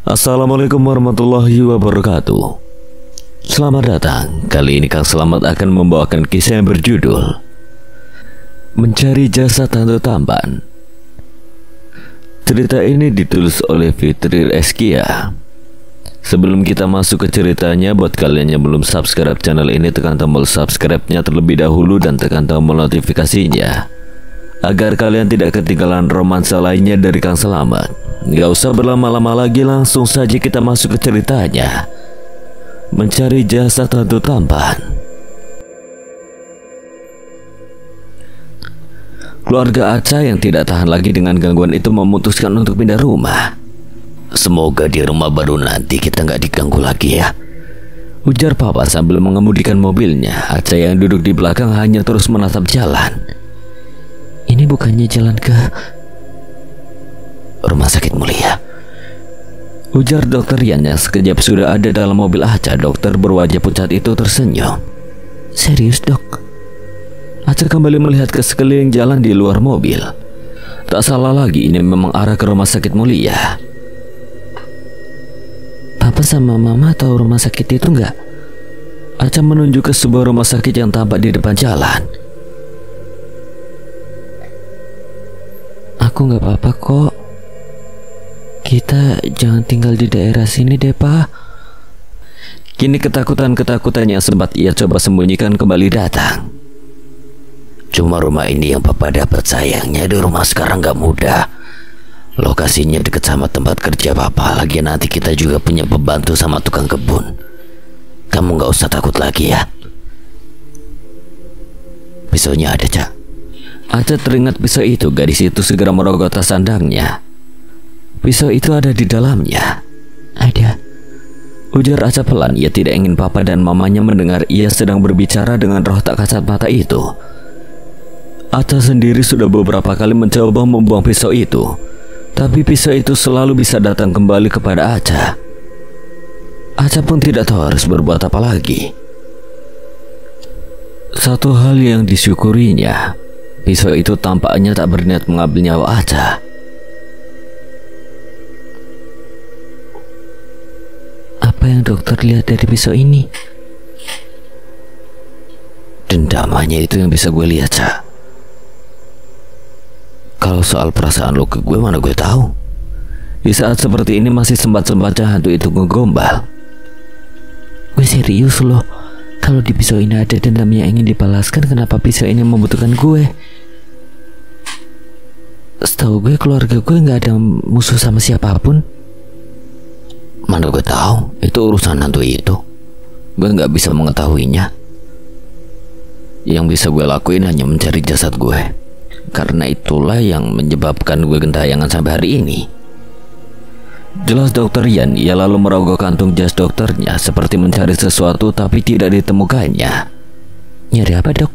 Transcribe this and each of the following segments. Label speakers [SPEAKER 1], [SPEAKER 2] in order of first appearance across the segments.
[SPEAKER 1] Assalamualaikum warahmatullahi wabarakatuh. Selamat datang. Kali ini Kang Selamat akan membawakan kisah yang berjudul Mencari Jasad Hantu Tampan. Cerita ini ditulis oleh Fitri Eskia. Sebelum kita masuk ke ceritanya, buat kalian yang belum subscribe channel ini, tekan tombol subscribe-nya terlebih dahulu dan tekan tombol notifikasinya agar kalian tidak ketinggalan romansa lainnya dari Kang Selamat. Gak usah berlama-lama lagi, langsung saja kita masuk ke ceritanya. Mencari Jasad Hantu Tampan. Keluarga Aca yang tidak tahan lagi dengan gangguan itu memutuskan untuk pindah rumah. Semoga di rumah baru nanti kita nggak diganggu lagi ya, ujar papa sambil mengemudikan mobilnya. Aca yang duduk di belakang hanya terus menatap jalan. Ini bukannya jalan ke Rumah Sakit Mulia, ujar dokter Yan yang sekejap sudah ada dalam mobil Aca. Dokter berwajah pucat itu tersenyum. Serius dok? Aca kembali melihat ke sekeliling jalan di luar mobil. Tak salah lagi, ini memang arah ke Rumah Sakit Mulia. Papa sama mama tahu rumah sakit itu enggak? Aca menunjuk ke sebuah rumah sakit yang tampak di depan jalan. Aku nggak apa-apa kok. Kita jangan tinggal di daerah sini deh, Pak. Kini ketakutan yang sempat ia coba sembunyikan kembali datang. Cuma rumah ini yang Papa dapat, sayangnya di rumah sekarang gak mudah. Lokasinya dekat sama tempat kerja Papa. Lagi nanti kita juga punya pembantu sama tukang kebun. Kamu gak usah takut lagi ya. Pisaunya ada, Cak. Aca teringat pisau itu. Gadis itu segera merogoh tas sandangnya. Pisau itu ada di dalamnya. Ada, ujar Aca pelan. Ia tidak ingin papa dan mamanya mendengar ia sedang berbicara dengan roh tak kasat mata itu. Aca sendiri sudah beberapa kali mencoba membuang pisau itu, tapi pisau itu selalu bisa datang kembali kepada Aca. Aca pun tidak tahu harus berbuat apa lagi. Satu hal yang disyukurinya, pisau itu tampaknya tak berniat mengambil nyawa Aca. Apa yang dokter lihat dari pisau ini? Dendamannya itu yang bisa gue lihat, Cak. Kalau soal perasaan lo ke gue, mana gue tahu. Di saat seperti ini masih sempat-sempatnya hantu itu ngegombal. Gue serius loh. Kalau di pisau ini ada dendam yang ingin dibalaskan, kenapa pisau ini membutuhkan gue? Setahu gue, keluarga gue nggak ada musuh sama siapapun. Mana gue tahu, itu urusan hantu itu. Gue nggak bisa mengetahuinya. Yang bisa gue lakuin hanya mencari jasad gue. Karena itulah yang menyebabkan gue gentayangan sampai hari ini. Jelas dokter Yan. Ia lalu merogoh kantung jas dokternya seperti mencari sesuatu, tapi tidak ditemukannya. Nyari apa, dok?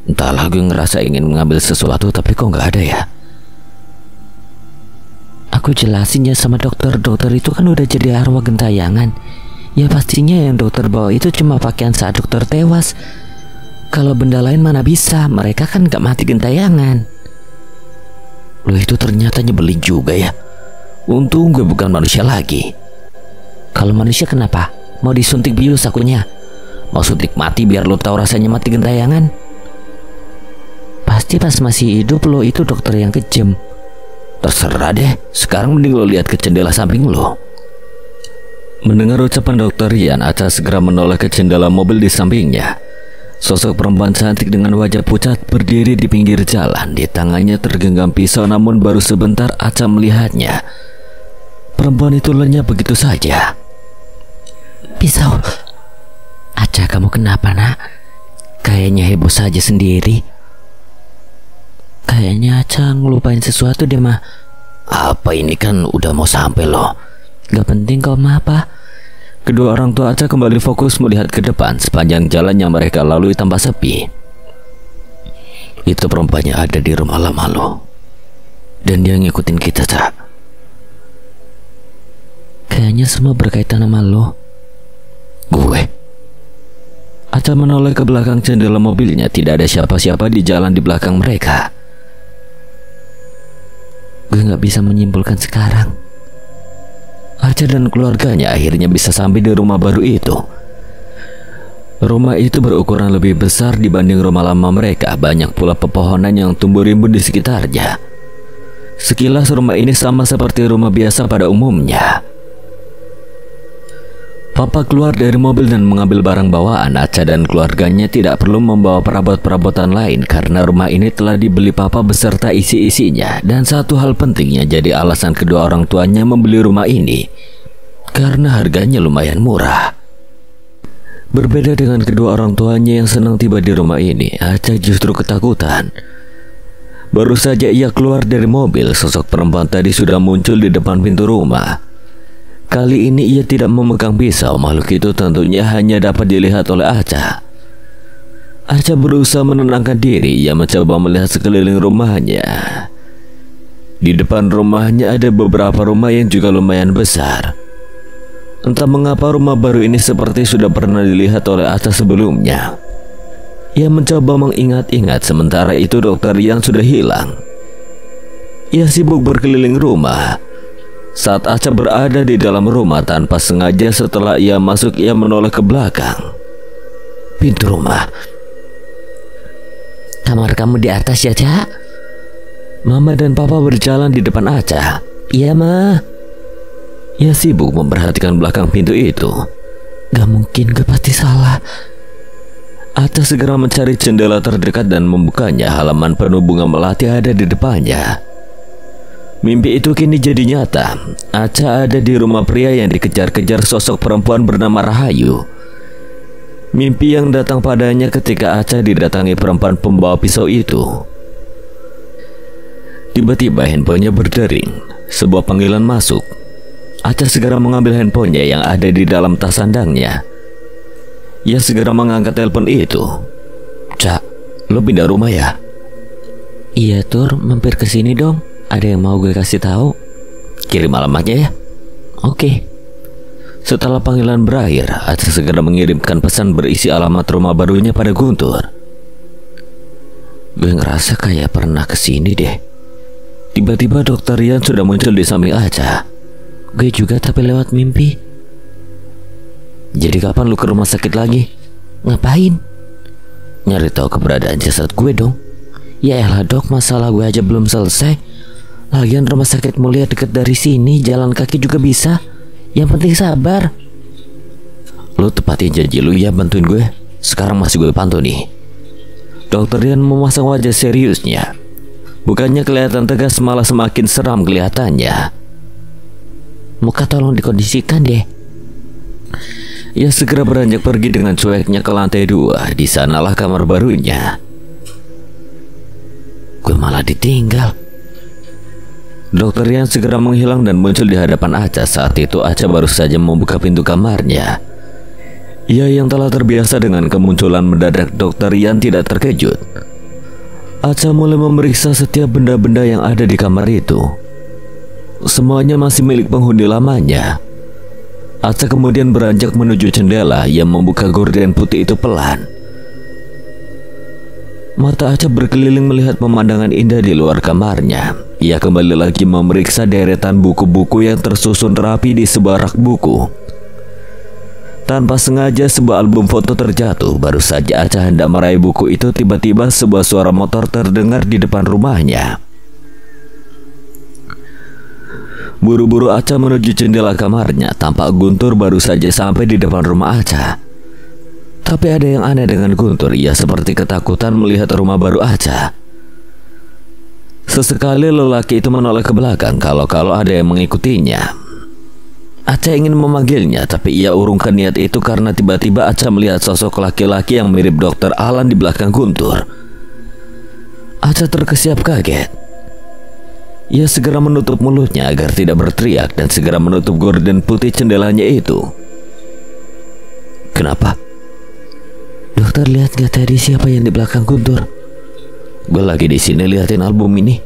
[SPEAKER 1] Entahlah, gue ngerasa ingin mengambil sesuatu tapi kok nggak ada ya. Aku jelasinnya sama dokter. Dokter itu kan udah jadi arwah gentayangan. Ya pastinya yang dokter bawa itu cuma pakaian saat dokter tewas. Kalau benda lain mana bisa, mereka kan gak mati gentayangan. Loh, itu ternyata nyebelin juga ya. Untung gue bukan manusia lagi. Kalau manusia kenapa? Mau disuntik bius akunya? Mau suntik mati biar lo tahu rasanya mati gentayangan? Pasti pas masih hidup lo itu dokter yang kejam. Terserah deh, sekarang mending lo lihat ke jendela samping lo. Mendengar ucapan dokter Yan, Aca segera menoleh ke jendela mobil di sampingnya. Sosok perempuan cantik dengan wajah pucat berdiri di pinggir jalan. Di tangannya tergenggam pisau, namun baru sebentar Aca melihatnya, perempuan itu lenyap begitu saja. Pisau. Aca, kamu kenapa, nak? Kayaknya heboh saja sendiri. Kayaknya Aca ngelupain sesuatu deh, mah. Apa ini, kan udah mau sampai loh. Gak penting kok, mah, apa. Kedua orang tua Aca kembali fokus melihat ke depan. Sepanjang jalan yang mereka lalui tanpa sepi. Itu perempuannya ada di rumah lama lo. Dan dia ngikutin kita, Cak. Kayaknya semua berkaitan sama lo. Gue. Aca menoleh ke belakang jendela mobilnya. Tidak ada siapa-siapa di jalan di belakang mereka. Gue gak bisa menyimpulkan sekarang. Aca Aca dan keluarganya akhirnya bisa sampai di rumah baru itu. Rumah itu berukuran lebih besar dibanding rumah lama mereka. Banyak pula pepohonan yang tumbuh rimbun di sekitarnya. Sekilas rumah ini sama seperti rumah biasa pada umumnya. Papa keluar dari mobil dan mengambil barang bawaan. Aca dan keluarganya tidak perlu membawa perabot-perabotan lain karena rumah ini telah dibeli Papa beserta isi-isinya. Dan satu hal penting yang jadi alasan kedua orang tuanya membeli rumah ini, karena harganya lumayan murah. Berbeda dengan kedua orang tuanya yang senang tiba di rumah ini, Aca justru ketakutan. Baru saja ia keluar dari mobil, sosok perempuan tadi sudah muncul di depan pintu rumah. Kali ini ia tidak memegang pisau. Makhluk itu tentunya hanya dapat dilihat oleh Aca. Aca berusaha menenangkan diri. Ia mencoba melihat sekeliling rumahnya. Di depan rumahnya ada beberapa rumah yang juga lumayan besar. Entah mengapa rumah baru ini seperti sudah pernah dilihat oleh Aca sebelumnya. Ia mencoba mengingat-ingat. Sementara itu Dokter Rian sudah hilang. Ia sibuk berkeliling rumah. Saat Aca berada di dalam rumah, tanpa sengaja setelah ia masuk, ia menoleh ke belakang. Pintu rumah. Kamar kamu di atas ya, Ca? Mama dan Papa berjalan di depan Aca. Iya, Ma. Ia sibuk memperhatikan belakang pintu itu. Gak mungkin, gue pasti salah. Aca segera mencari jendela terdekat dan membukanya. Halaman penuh bunga melati ada di depannya. Mimpi itu kini jadi nyata. Aca ada di rumah pria yang dikejar-kejar sosok perempuan bernama Rahayu. Mimpi yang datang padanya ketika Aca didatangi perempuan pembawa pisau itu. Tiba-tiba handphonenya berdering. Sebuah panggilan masuk. Aca segera mengambil handphonenya yang ada di dalam tas sandangnya. Ia segera mengangkat telepon itu. Cak, lo pindah rumah ya? Iya Tur, mampir ke sini dong. Ada yang mau gue kasih tahu? Kirim alamatnya ya. Oke. Setelah panggilan berakhir, Aca segera mengirimkan pesan berisi alamat rumah barunya pada Guntur. Gue ngerasa kayak pernah kesini deh. Tiba-tiba Dokter Rian sudah muncul di samping Aca. Gue juga tapi lewat mimpi. Jadi kapan lu ke rumah sakit lagi? Ngapain? Nyari tahu keberadaan jasad gue dong. Ya elah dok, masalah gue aja belum selesai. Lagian rumah sakit mulia deket dari sini, jalan kaki juga bisa. Yang penting sabar. Lu tepatin janji lu ya, bantuin gue. Sekarang masih gue pantau nih. Dokter Rian memasang wajah seriusnya. Bukannya kelihatan tegas, malah semakin seram kelihatannya. Muka tolong dikondisikan deh. Ia segera beranjak pergi dengan cueknya ke lantai 2. Di sanalah kamar barunya. Gue malah ditinggal. Dokter Rian segera menghilang dan muncul di hadapan Aca. Saat itu Aca baru saja membuka pintu kamarnya. Ia yang telah terbiasa dengan kemunculan mendadak Dokter Rian tidak terkejut. Aca mulai memeriksa setiap benda-benda yang ada di kamar itu. Semuanya masih milik penghuni lamanya. Aca kemudian beranjak menuju jendela. Ia membuka gorden putih itu pelan. Mata Aca berkeliling melihat pemandangan indah di luar kamarnya. Ia kembali lagi memeriksa deretan buku-buku yang tersusun rapi di sebuah rak buku. Tanpa sengaja sebuah album foto terjatuh. Baru saja Aca hendak meraih buku itu, tiba-tiba sebuah suara motor terdengar di depan rumahnya. Buru-buru Aca menuju jendela kamarnya. Tampak Guntur baru saja sampai di depan rumah Aca. Tapi ada yang aneh dengan Guntur. Ia seperti ketakutan melihat rumah baru Aca. Sesekali lelaki itu menoleh ke belakang kalau ada yang mengikutinya. Aca ingin memanggilnya, tapi ia urungkan niat itu karena tiba-tiba Aca melihat sosok laki-laki yang mirip Dokter Alan di belakang Guntur. Aca terkesiap kaget. Ia segera menutup mulutnya agar tidak berteriak dan segera menutup gorden putih jendelanya itu. Kenapa? Dokter, lihat gak tadi siapa yang di belakang Guntur? Gue lagi di sini liatin album ini.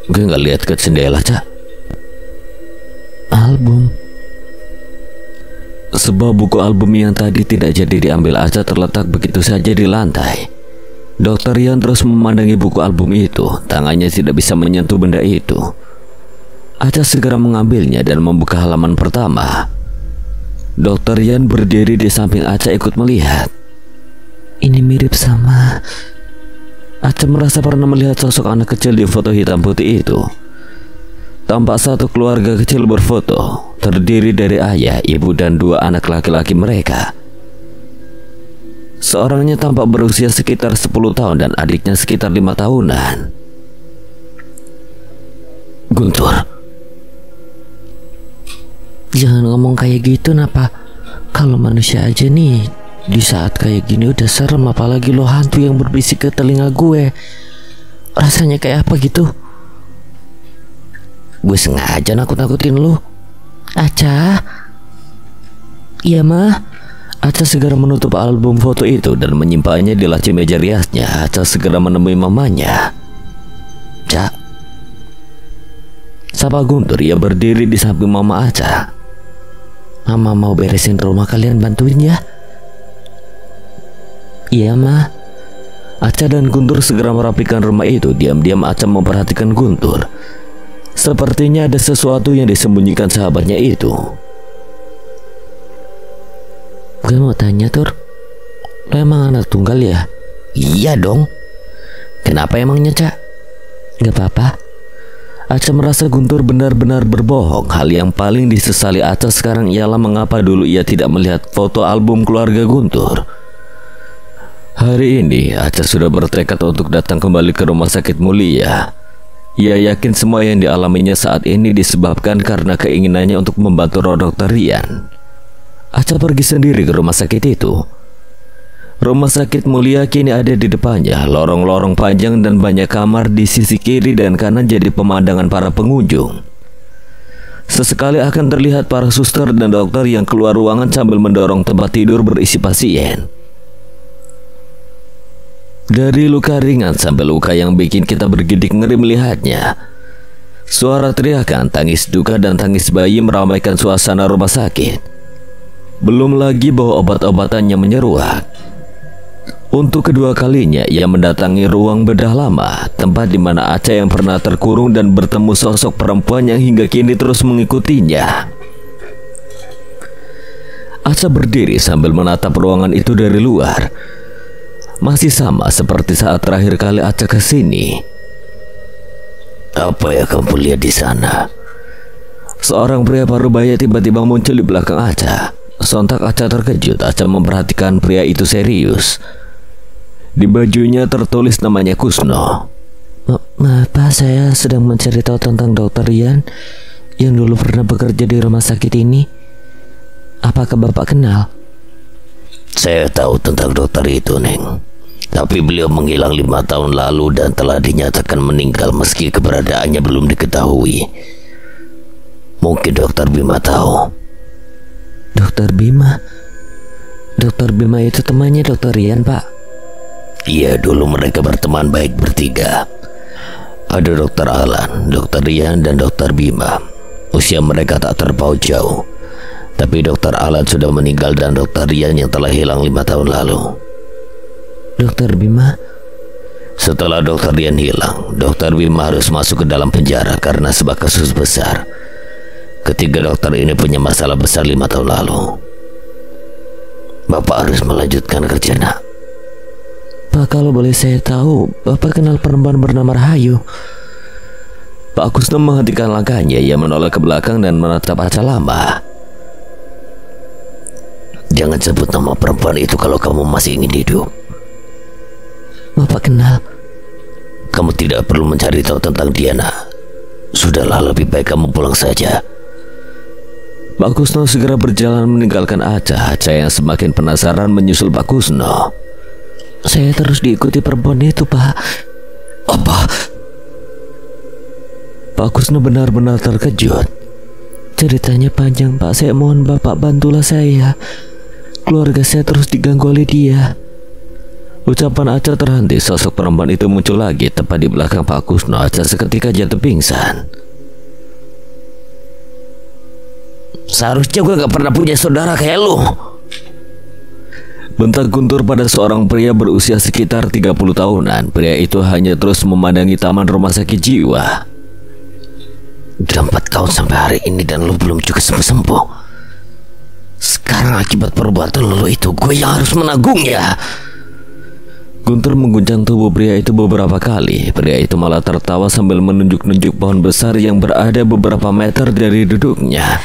[SPEAKER 1] Gue nggak lihat ke jendela, Cak. Album? Sebuah buku album yang tadi tidak jadi diambil Aca terletak begitu saja di lantai. Dokter Rian terus memandangi buku album itu. Tangannya tidak bisa menyentuh benda itu. Aca segera mengambilnya dan membuka halaman pertama. Dokter Yan berdiri di samping Aca ikut melihat. Ini mirip sama... Aca merasa pernah melihat sosok anak kecil di foto hitam putih itu. Tampak satu keluarga kecil berfoto, terdiri dari ayah, ibu, dan dua anak laki-laki mereka. Seorangnya tampak berusia sekitar 10 tahun dan adiknya sekitar 5 tahunan. Guntur, jangan ngomong kayak gitu napa. Kalau manusia aja nih di saat kayak gini udah serem, apalagi lo hantu yang berbisik ke telinga gue. Rasanya kayak apa gitu? Gue sengaja nakut-nakutin lo. Aca. Iya mah. Aca segera menutup album foto itu dan menyimpannya di laci meja riasnya. Aca segera menemui mamanya. Cak, sapa Guntur. Ia berdiri di samping mama Aca. Mama mau beresin rumah, kalian bantuin ya. Iya mah. Aca dan Guntur segera merapikan rumah itu. Diam-diam Aca memperhatikan Guntur. Sepertinya ada sesuatu yang disembunyikan sahabatnya itu. Gue mau tanya, Tur, lo emang anak tunggal ya? Iya dong. Kenapa emangnya, Cak? Gak apa-apa. Aca merasa Guntur benar-benar berbohong. Hal yang paling disesali Aca sekarang ialah mengapa dulu ia tidak melihat foto album keluarga Guntur. Hari ini Aca sudah bertekad untuk datang kembali ke rumah sakit mulia. Ia yakin semua yang dialaminya saat ini disebabkan karena keinginannya untuk membantu Dr. Rian. Aca pergi sendiri ke rumah sakit itu. Rumah sakit mulia kini ada di depannya. Lorong-lorong panjang dan banyak kamar di sisi kiri dan kanan jadi pemandangan para pengunjung. Sesekali akan terlihat para suster dan dokter yang keluar ruangan sambil mendorong tempat tidur berisi pasien. Dari luka ringan sampai luka yang bikin kita bergidik ngeri melihatnya. Suara teriakan, tangis duka dan tangis bayi meramaikan suasana rumah sakit. Belum lagi bau obat-obatannya menyeruak. Untuk kedua kalinya ia mendatangi ruang bedah lama, tempat di mana Aca yang pernah terkurung dan bertemu sosok perempuan yang hingga kini terus mengikutinya. Aca berdiri sambil menatap ruangan itu dari luar. Masih sama seperti saat terakhir kali Aca ke sini. Apa yang kamu lihat di sana? Seorang pria parubaya tiba-tiba muncul di belakang Aca. Sontak Aca terkejut. Aca memperhatikan pria itu serius. Di bajunya tertulis namanya Kusno. Maaf, saya sedang mencari tahu tentang Dr. Rian yang dulu pernah bekerja di rumah sakit ini. Apakah Bapak kenal? Saya tahu tentang dokter itu, Neng. Tapi beliau menghilang 5 tahun lalu dan telah dinyatakan meninggal meski keberadaannya belum diketahui. Mungkin Dokter Bima tahu. Dokter Bima? Dokter Bima itu temannya Dokter Rian, Pak? Iya, dulu mereka berteman baik bertiga. Ada Dokter Alan, Dokter Rian, dan Dokter Bima. Usia mereka tak terpaut jauh. Tapi Dokter Alan sudah meninggal dan Dokter Rian yang telah hilang 5 tahun lalu. Dokter Bima? Setelah Dokter Rian hilang, Dokter Bima harus masuk ke dalam penjara karena sebuah kasus besar. Ketiga dokter ini punya masalah besar 5 tahun lalu. Bapak harus melanjutkan kerja, Nak. Pak, kalau boleh saya tahu, Bapak kenal perempuan bernama Rahayu? Pak Kusno menghentikan langkahnya. Ia menoleh ke belakang dan menatap Aca lama. Jangan sebut nama perempuan itu kalau kamu masih ingin hidup. Bapak kenal. Kamu tidak perlu mencari tahu tentang dia, Nak. Sudahlah, lebih baik kamu pulang saja. Pak Kusno segera berjalan meninggalkan Aca. Aca yang semakin penasaran menyusul Pak Kusno. Saya terus diikuti perempuan itu, Pak. Apa? Pak Kusno benar-benar terkejut. Ceritanya panjang, Pak. Saya mohon Bapak bantulah saya. Keluarga saya terus diganggu oleh dia. Ucapan Aca terhenti. Sosok perempuan itu muncul lagi tepat di belakang Pak Kusno. Aca seketika jatuh pingsan. Seharusnya gue gak pernah punya saudara kayak lu. Bentak Guntur pada seorang pria berusia sekitar 30 tahunan. Pria itu hanya terus memandangi taman rumah sakit jiwa. Udah 4 tahun sampai hari ini dan lu belum juga sembuh-sembuh. Sekarang akibat perbuatan lu itu gue yang harus menanggungnya. Guntur mengguncang tubuh pria itu beberapa kali. Pria itu malah tertawa sambil menunjuk-nunjuk pohon besar yang berada beberapa meter dari duduknya.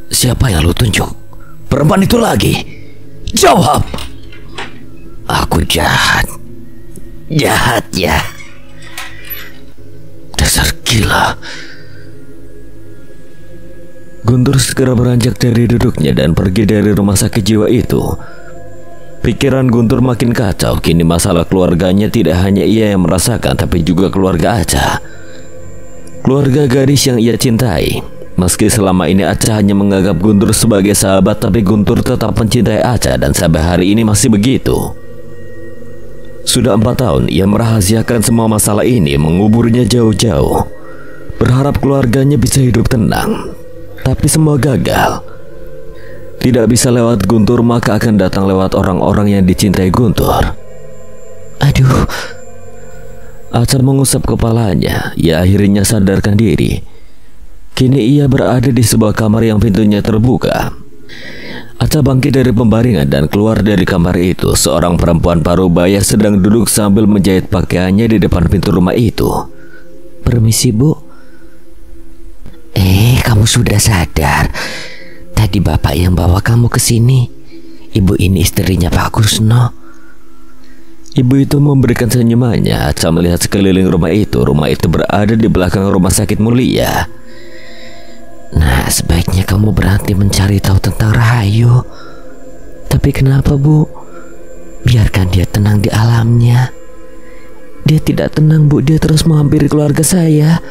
[SPEAKER 1] Siapa yang lu tunjuk? Perempuan itu lagi. Jawab. Aku jahat. Jahat ya. Dasar gila. Guntur segera beranjak dari duduknya dan pergi dari rumah sakit jiwa itu. Pikiran Guntur makin kacau. Kini masalah keluarganya tidak hanya ia yang merasakan, tapi juga keluarga Aca. Keluarga gadis yang ia cintai. Meski selama ini Aca hanya menganggap Guntur sebagai sahabat, tapi Guntur tetap mencintai Aca dan sampai hari ini masih begitu. Sudah 4 tahun ia merahasiakan semua masalah ini, menguburnya jauh-jauh, berharap keluarganya bisa hidup tenang. Tapi semua gagal. Tidak bisa lewat Guntur, maka akan datang lewat orang-orang yang dicintai Guntur. Aduh. Aca mengusap kepalanya. Ia akhirnya sadarkan diri. Kini ia berada di sebuah kamar yang pintunya terbuka. Aca bangkit dari pembaringan dan keluar dari kamar itu. Seorang perempuan parubaya sedang duduk sambil menjahit pakaiannya di depan pintu rumah itu. Permisi, Bu. Kamu sudah sadar? Tadi bapak yang bawa kamu ke sini. Ibu ini istrinya Pak Kusno. Ibu itu memberikan senyumannya. Aca melihat sekeliling rumah itu. Rumah itu berada di belakang rumah sakit Mulia. Nah, sebaiknya kamu berhenti mencari tahu tentang Rahayu. Tapi kenapa, Bu? Biarkan dia tenang di alamnya. Dia tidak tenang, Bu. Dia terus menghampiri keluarga saya.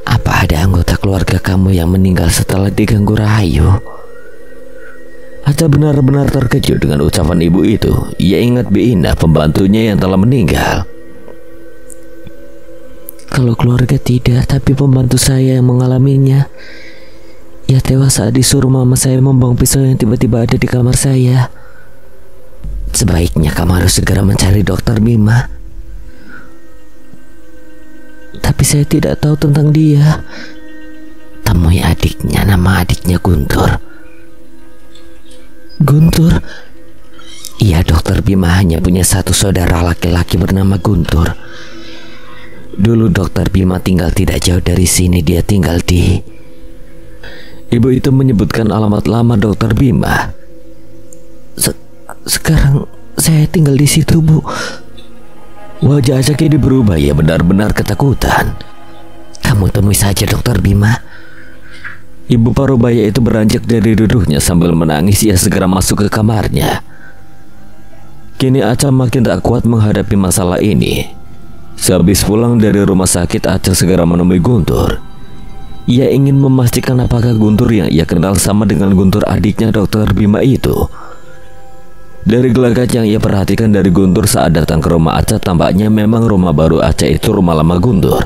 [SPEAKER 1] Apa ada anggota keluarga kamu yang meninggal setelah diganggu Rahayu? Aca benar-benar terkejut dengan ucapan ibu itu. Ia ingat Biina, pembantunya yang telah meninggal. Kalau keluarga tidak, tapi pembantu saya yang mengalaminya. Ia tewas saat disuruh mama saya membuang pisau yang tiba-tiba ada di kamar saya. Sebaiknya kamu harus segera mencari Dokter Bima. Tapi saya tidak tahu tentang dia. Temui adiknya, nama adiknya Guntur. Guntur? Iya, Dokter Bima hanya punya satu saudara laki-laki bernama Guntur. Dulu Dokter Bima tinggal tidak jauh dari sini. Dia tinggal di... Ibu itu menyebutkan alamat lama Dokter Bima. Sekarang saya tinggal di situ, Bu. Wajah Aca kini berubah. Ia benar-benar ketakutan. Kamu temui saja Dokter Bima. Ibu parubaya itu beranjak dari duduknya sambil menangis. Ia segera masuk ke kamarnya. Kini Aca makin tak kuat menghadapi masalah ini. Sehabis pulang dari rumah sakit, Aca segera menemui Guntur. Ia ingin memastikan apakah Guntur yang ia kenal sama dengan Guntur adiknya Dokter Bima itu. Dari gelagat yang ia perhatikan dari Guntur saat datang ke rumah Aca, tampaknya memang rumah baru Aca itu rumah lama Guntur.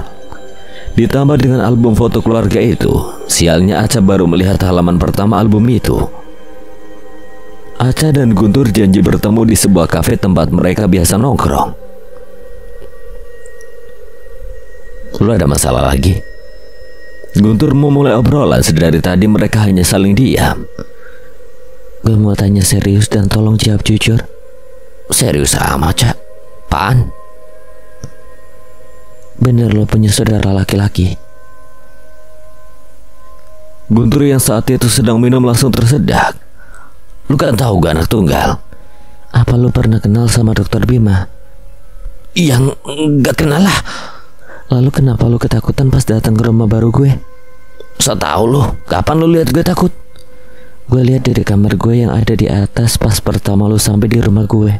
[SPEAKER 1] Ditambah dengan album foto keluarga itu. Sialnya Aca baru melihat halaman pertama album itu. Aca dan Guntur janji bertemu di sebuah kafe tempat mereka biasa nongkrong. Lu ada masalah lagi? Guntur memulai obrolan. Sedari tadi mereka hanya saling diam. Gue mau tanya serius dan tolong jawab jujur. Serius sama, Cak? Apaan? Bener lo punya saudara laki-laki? Guntur yang saat itu sedang minum langsung tersedak. Lu kan tahu gue anak tunggal. Apa lu pernah kenal sama Dokter Bima? Yang gak kenal lah. Lalu kenapa lu ketakutan pas datang ke rumah baru gue? So tau lu, kapan lu lihat gue takut? Gue lihat dari kamar gue yang ada di atas pas pertama lu sampai di rumah gue.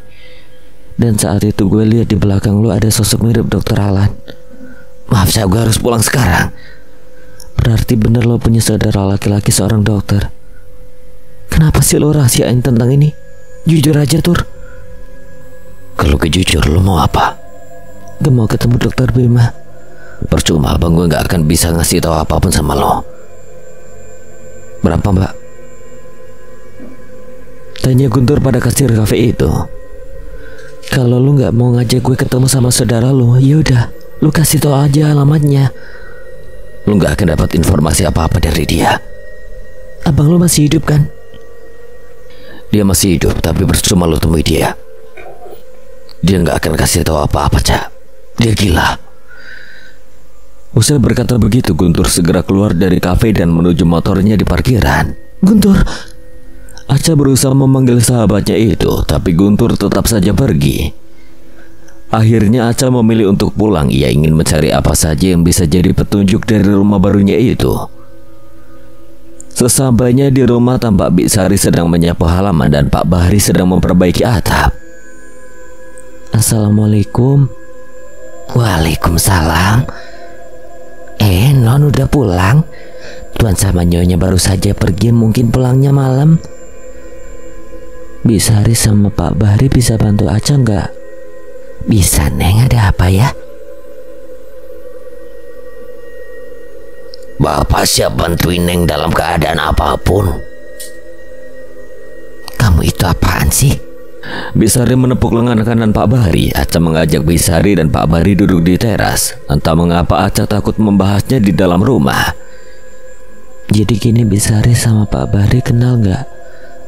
[SPEAKER 1] Dan saat itu gue lihat di belakang lu ada sosok mirip Dokter Alan. Maaf, saya gue harus pulang sekarang. Berarti bener lo punya saudara laki-laki seorang dokter. Kenapa sih lo rahasiain tentang ini? Jujur aja, Tur. Kalau kejujur lo mau apa? Gue mau ketemu Dokter Bima. Percuma, abang gue gak akan bisa ngasih tahu apapun sama lo. Berapa, Mbak? Tanya Guntur pada kasir kafe itu. Kalau lu nggak mau ngajak gue ketemu sama saudara lu, yaudah, lu kasih tau aja alamatnya. lu gak akan dapat informasi apa-apa dari dia. Abang lu masih hidup kan? Dia masih hidup, tapi percuma lu temui dia. Dia gak akan kasih tahu apa-apa, Cak. Dia gila. Usai berkata begitu, Guntur segera keluar dari kafe dan menuju motornya di parkiran. Guntur! Aca berusaha memanggil sahabatnya itu, tapi Guntur tetap saja pergi. Akhirnya Aca memilih untuk pulang. Ia ingin mencari apa saja yang bisa jadi petunjuk dari rumah barunya itu. Sesampainya di rumah, tampak Bik Sari sedang menyapu halaman dan Pak Bahri sedang memperbaiki atap. Assalamualaikum. Waalaikumsalam. Non udah pulang? Tuan sama Nyonya baru saja pergi, mungkin pulangnya malam. Bik Sari sama Pak Bahri bisa bantu Aca nggak? Bisa, Neng. Ada apa ya? Bapak siap bantuin Neng dalam keadaan apapun. Kamu itu apaan sih? Bisari menepuk lengan kanan Pak Bahri. Aca mengajak Bisari dan Pak Bahri duduk di teras. Entah mengapa Aca takut membahasnya di dalam rumah. Jadi gini, Bisari sama Pak Bahri kenal nggak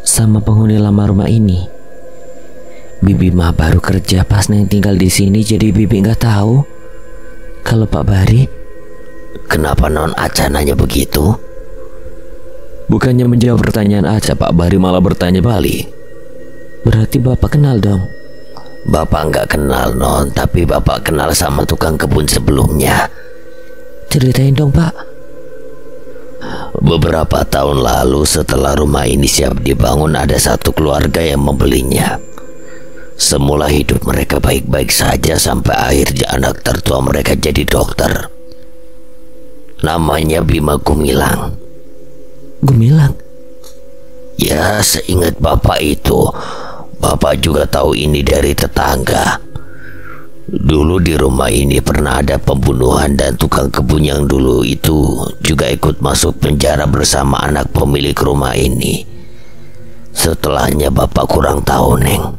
[SPEAKER 1] sama penghuni lama rumah ini? Bibi mah baru kerja pas Neng tinggal di sini, jadi Bibi nggak tahu. Kalau Pak Bahri, kenapa Non Aca nanya begitu? Bukannya menjawab pertanyaan Aca, Pak Bahri malah bertanya balik. Berarti Bapak kenal dong? Bapak nggak kenal, Non, tapi Bapak kenal sama tukang kebun sebelumnya. Ceritain dong, Pak. Beberapa tahun lalu setelah rumah ini siap dibangun, ada satu keluarga yang membelinya. Semula hidup mereka baik-baik saja sampai akhirnya anak tertua mereka jadi dokter. Namanya Bima Gumilang. Gumilang? Ya, seingat Bapak itu. Bapak juga tahu ini dari tetangga. Dulu di rumah ini pernah ada pembunuhan dan tukang kebun yang dulu itu juga ikut masuk penjara bersama anak pemilik rumah ini. Setelahnya Bapak kurang tahu, Neng.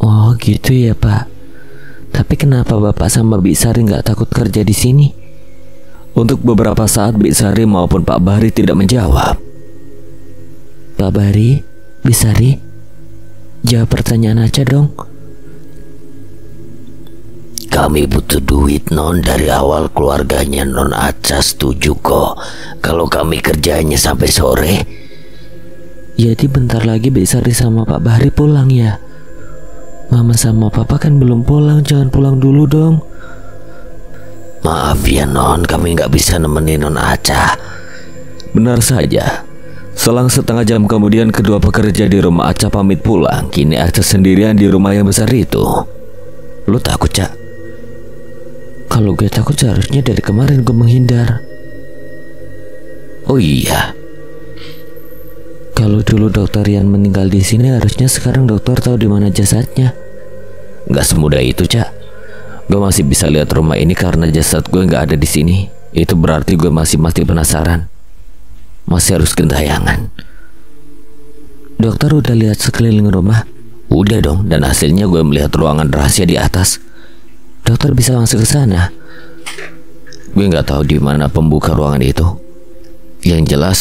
[SPEAKER 1] Oh gitu ya, Pak. Tapi kenapa Bapak sama Bik Sari nggak takut kerja di sini? Untuk beberapa saat Bik Sari maupun Pak Bahri tidak menjawab. Pak Bahri, Bik Sari, jawab pertanyaan Aca dong. Kami butuh duit, Non. Dari awal keluarganya Non Aca setuju kok kalau kami kerjanya sampai sore. Jadi bentar lagi Bik Sari sama Pak Bahri pulang ya? Mama sama Papa kan belum pulang, jangan pulang dulu dong. Maaf ya, Non, kami nggak bisa nemenin Non Aca. Benar saja. Selang setengah jam kemudian kedua pekerja di rumah Aca pamit pulang. Kini Aca sendirian di rumah yang besar itu. Lu takut, Cak? Kalau gue takut seharusnya dari kemarin gue menghindar. Oh iya. Kalau dulu dokter Rian meninggal di sini, harusnya sekarang dokter tahu di mana jasadnya. Gak semudah itu, Cak. Gue masih bisa lihat rumah ini karena jasad gue gak ada di sini. Itu berarti gue masih penasaran. Masih harus gentayangan. Dokter udah lihat sekeliling rumah? Udah dong, dan hasilnya gue melihat ruangan rahasia di atas. Dokter bisa masuk ke sana. Gue nggak tahu di mana pembuka ruangan itu. Yang jelas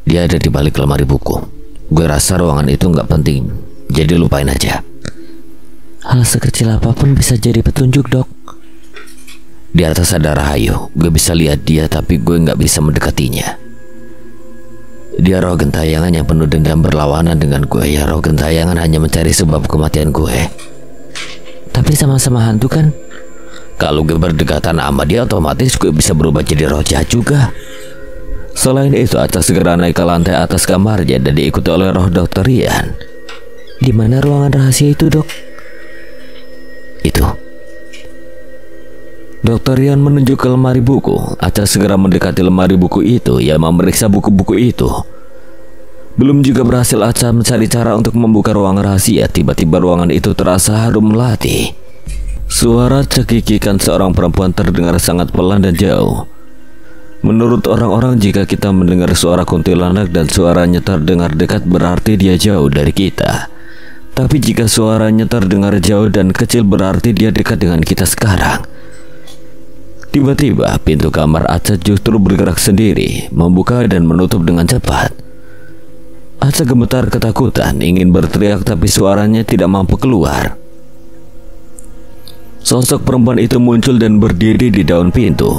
[SPEAKER 1] dia ada di balik lemari buku. Gue rasa ruangan itu nggak penting, jadi lupain aja. Hal sekecil apapun bisa jadi petunjuk, Dok. Di atas ada Rahayu. Gue bisa lihat dia, tapi gue nggak bisa mendekatinya. Dia roh gentayangan yang penuh dendam berlawanan dengan gue. Ya, roh gentayangan hanya mencari sebab kematian gue. Tapi sama-sama hantu kan? Kalau gue berdekatan sama dia, otomatis gue bisa berubah jadi roh jahat juga. Selain itu, Aca segera naik ke lantai atas kamarnya dan diikuti oleh roh Dr. Rian. Di mana ruangan rahasia itu, Dok? Itu. Dr. Rian menunjuk ke lemari buku. Aca segera mendekati lemari buku itu. Ia memeriksa buku-buku itu. Belum juga berhasil Aca mencari cara untuk membuka ruang rahasia, tiba-tiba ruangan itu terasa harum melati. Suara cekikikan seorang perempuan terdengar sangat pelan dan jauh. Menurut orang-orang, jika kita mendengar suara kuntilanak dan suaranya terdengar dekat, berarti dia jauh dari kita. Tapi jika suaranya terdengar jauh dan kecil, berarti dia dekat dengan kita sekarang. Tiba-tiba pintu kamar Aca justru bergerak sendiri, membuka dan menutup dengan cepat. Aca gemetar ketakutan, ingin berteriak tapi suaranya tidak mampu keluar. Sosok perempuan itu muncul dan berdiri di daun pintu.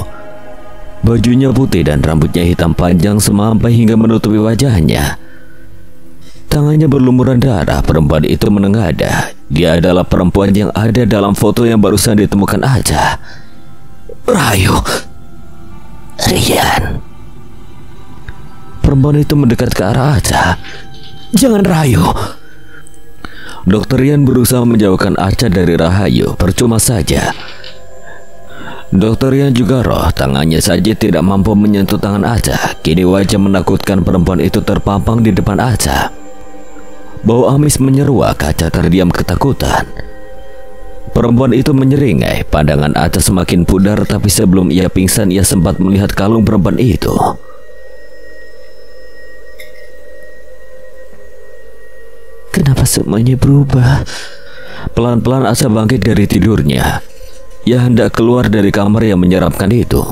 [SPEAKER 1] Bajunya putih dan rambutnya hitam panjang semampai hingga menutupi wajahnya. Tangannya berlumuran darah. Perempuan itu menengadah. Dia adalah perempuan yang ada dalam foto yang barusan ditemukan Aca. Rahayu, Rian. Perempuan itu mendekat ke arah Aca. Jangan, Rahayu. Dokter Rian berusaha menjauhkan Aca dari Rahayu. Percuma saja. Dokter Rian juga roh, tangannya saja tidak mampu menyentuh tangan Aca. Kini wajah menakutkan perempuan itu terpampang di depan Aca. Bau amis menyeruak. Aca terdiam ketakutan. Perempuan itu menyeringai. Pandangan Aca semakin pudar, tapi sebelum ia pingsan ia sempat melihat kalung perempuan itu. Kenapa semuanya berubah? Pelan-pelan Aca bangkit dari tidurnya. Ia hendak keluar dari kamar yang menyeramkan itu.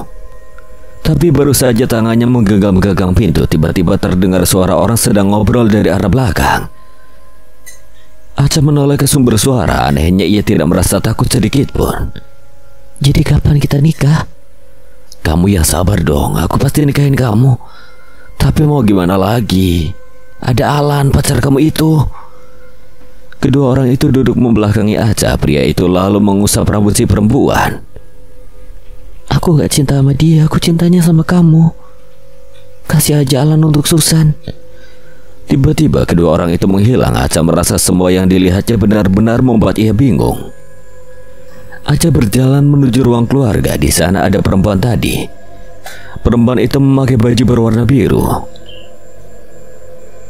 [SPEAKER 1] Tapi baru saja tangannya menggenggam-genggam pintu, tiba-tiba terdengar suara orang sedang ngobrol dari arah belakang. Aca menoleh ke sumber suara. Anehnya ia tidak merasa takut sedikit pun. Jadi kapan kita nikah? Kamu yang sabar dong, aku pasti nikahin kamu. Tapi mau gimana lagi? Ada Alan, pacar kamu itu. Kedua orang itu duduk membelakangi Aca. Pria itu lalu mengusap rambut si perempuan. Aku gak cinta sama dia, aku cintanya sama kamu. Kasih aja Alan untuk Susan. Tiba-tiba kedua orang itu menghilang. Aca merasa semua yang dilihatnya benar-benar membuat ia bingung. Aca berjalan menuju ruang keluarga. Di sana ada perempuan tadi. Perempuan itu memakai baju berwarna biru.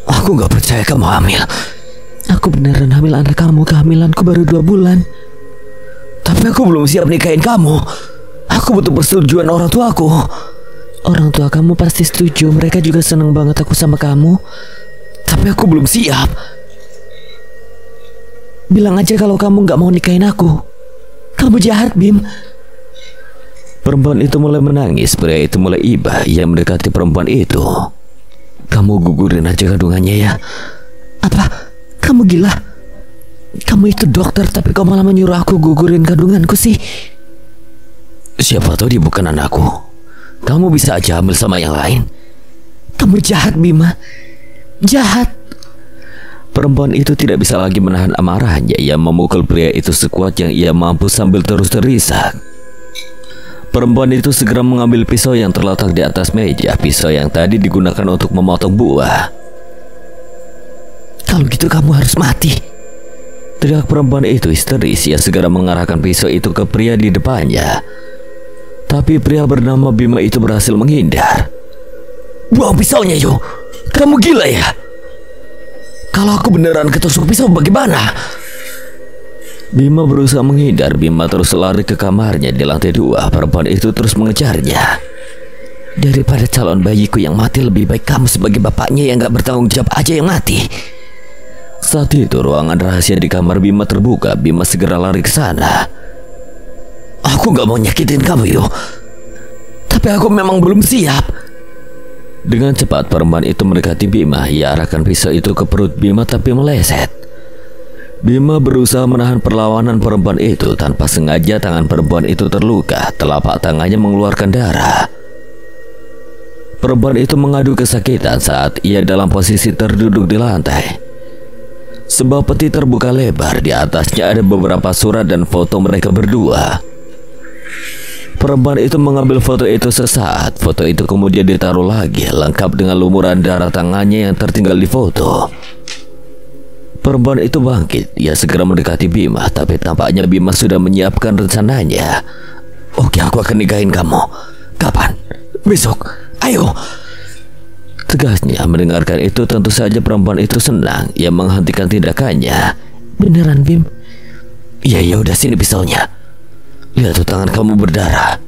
[SPEAKER 1] Aku gak percaya kamu hamil. Aku beneran hamil anak kamu. Kehamilanku baru 2 bulan. Tapi aku belum siap nikahin kamu. Aku butuh persetujuan orang tuaku. Orang tua kamu pasti setuju. Mereka juga senang banget aku sama kamu. Tapi aku belum siap. Bilang aja kalau kamu gak mau nikahin aku. Kamu jahat, Bim. Perempuan itu mulai menangis. Pria itu mulai iba. Ia mendekati perempuan itu. Kamu gugurin aja kandungannya ya. Apa? Kamu gila? Kamu itu dokter, tapi kau malah menyuruh aku gugurin kandunganku sih. Siapa tahu dia bukan anakku. Kamu bisa aja hamil sama yang lain. Kamu jahat, Bima. Jahat. Perempuan itu tidak bisa lagi menahan amarahnya. Ia memukul pria itu sekuat yang ia mampu sambil terus terisak. Perempuan itu segera mengambil pisau yang terletak di atas meja. Pisau yang tadi digunakan untuk memotong buah. Kalau gitu kamu harus mati. Teriak perempuan itu histeris. Ia segera mengarahkan pisau itu ke pria di depannya. Tapi pria bernama Bima itu berhasil menghindar. Buang pisaunya, yo. Kamu gila ya? Kalau aku beneran ketusuk pisau bagaimana? Bima berusaha menghindar. Bima terus lari ke kamarnya di lantai 2. Perempuan itu terus mengejarnya. Daripada calon bayiku yang mati, lebih baik kamu sebagai bapaknya yang gak bertanggung jawab aja yang mati. Saat itu ruangan rahasia di kamar Bima terbuka. Bima segera lari ke sana. Aku gak mau nyakitin kamu, yo. Tapi aku memang belum siap. Dengan cepat perempuan itu mendekati Bima. Ia arahkan pisau itu ke perut Bima tapi meleset. Bima berusaha menahan perlawanan perempuan itu. Tanpa sengaja tangan perempuan itu terluka. Telapak tangannya mengeluarkan darah. Perempuan itu mengadu kesakitan saat ia dalam posisi terduduk di lantai. Sebuah peti terbuka lebar. Di atasnya ada beberapa surat dan foto mereka berdua. Perempuan itu mengambil foto itu sesaat. Foto itu kemudian ditaruh lagi, lengkap dengan lumuran darah tangannya yang tertinggal di foto. Perempuan itu bangkit. Ia segera mendekati Bima, tapi tampaknya Bima sudah menyiapkan rencananya. Oke, aku akan nikahin kamu. Kapan? Besok. Ayo. Tegasnya. Mendengarkan itu tentu saja perempuan itu senang. Ia menghentikan tindakannya. Beneran, Bim? Iya, udah sini pisaunya. Lihat tuh tangan kamu berdarah.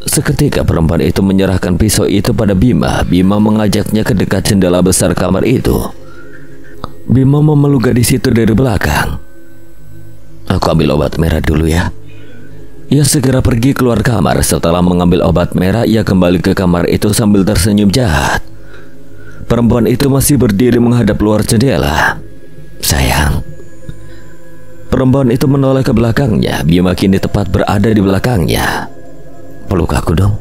[SPEAKER 1] Seketika perempuan itu menyerahkan pisau itu pada Bima. Bima mengajaknya ke dekat jendela besar kamar itu. Bima memeluk gadis itu dari belakang. Aku ambil obat merah dulu ya. Ia segera pergi keluar kamar. Setelah mengambil obat merah, ia kembali ke kamar itu sambil tersenyum jahat. Perempuan itu masih berdiri menghadap luar jendela. Sayang. Perempuan itu menoleh ke belakangnya. Bima kini tepat berada di belakangnya. Peluk aku dong.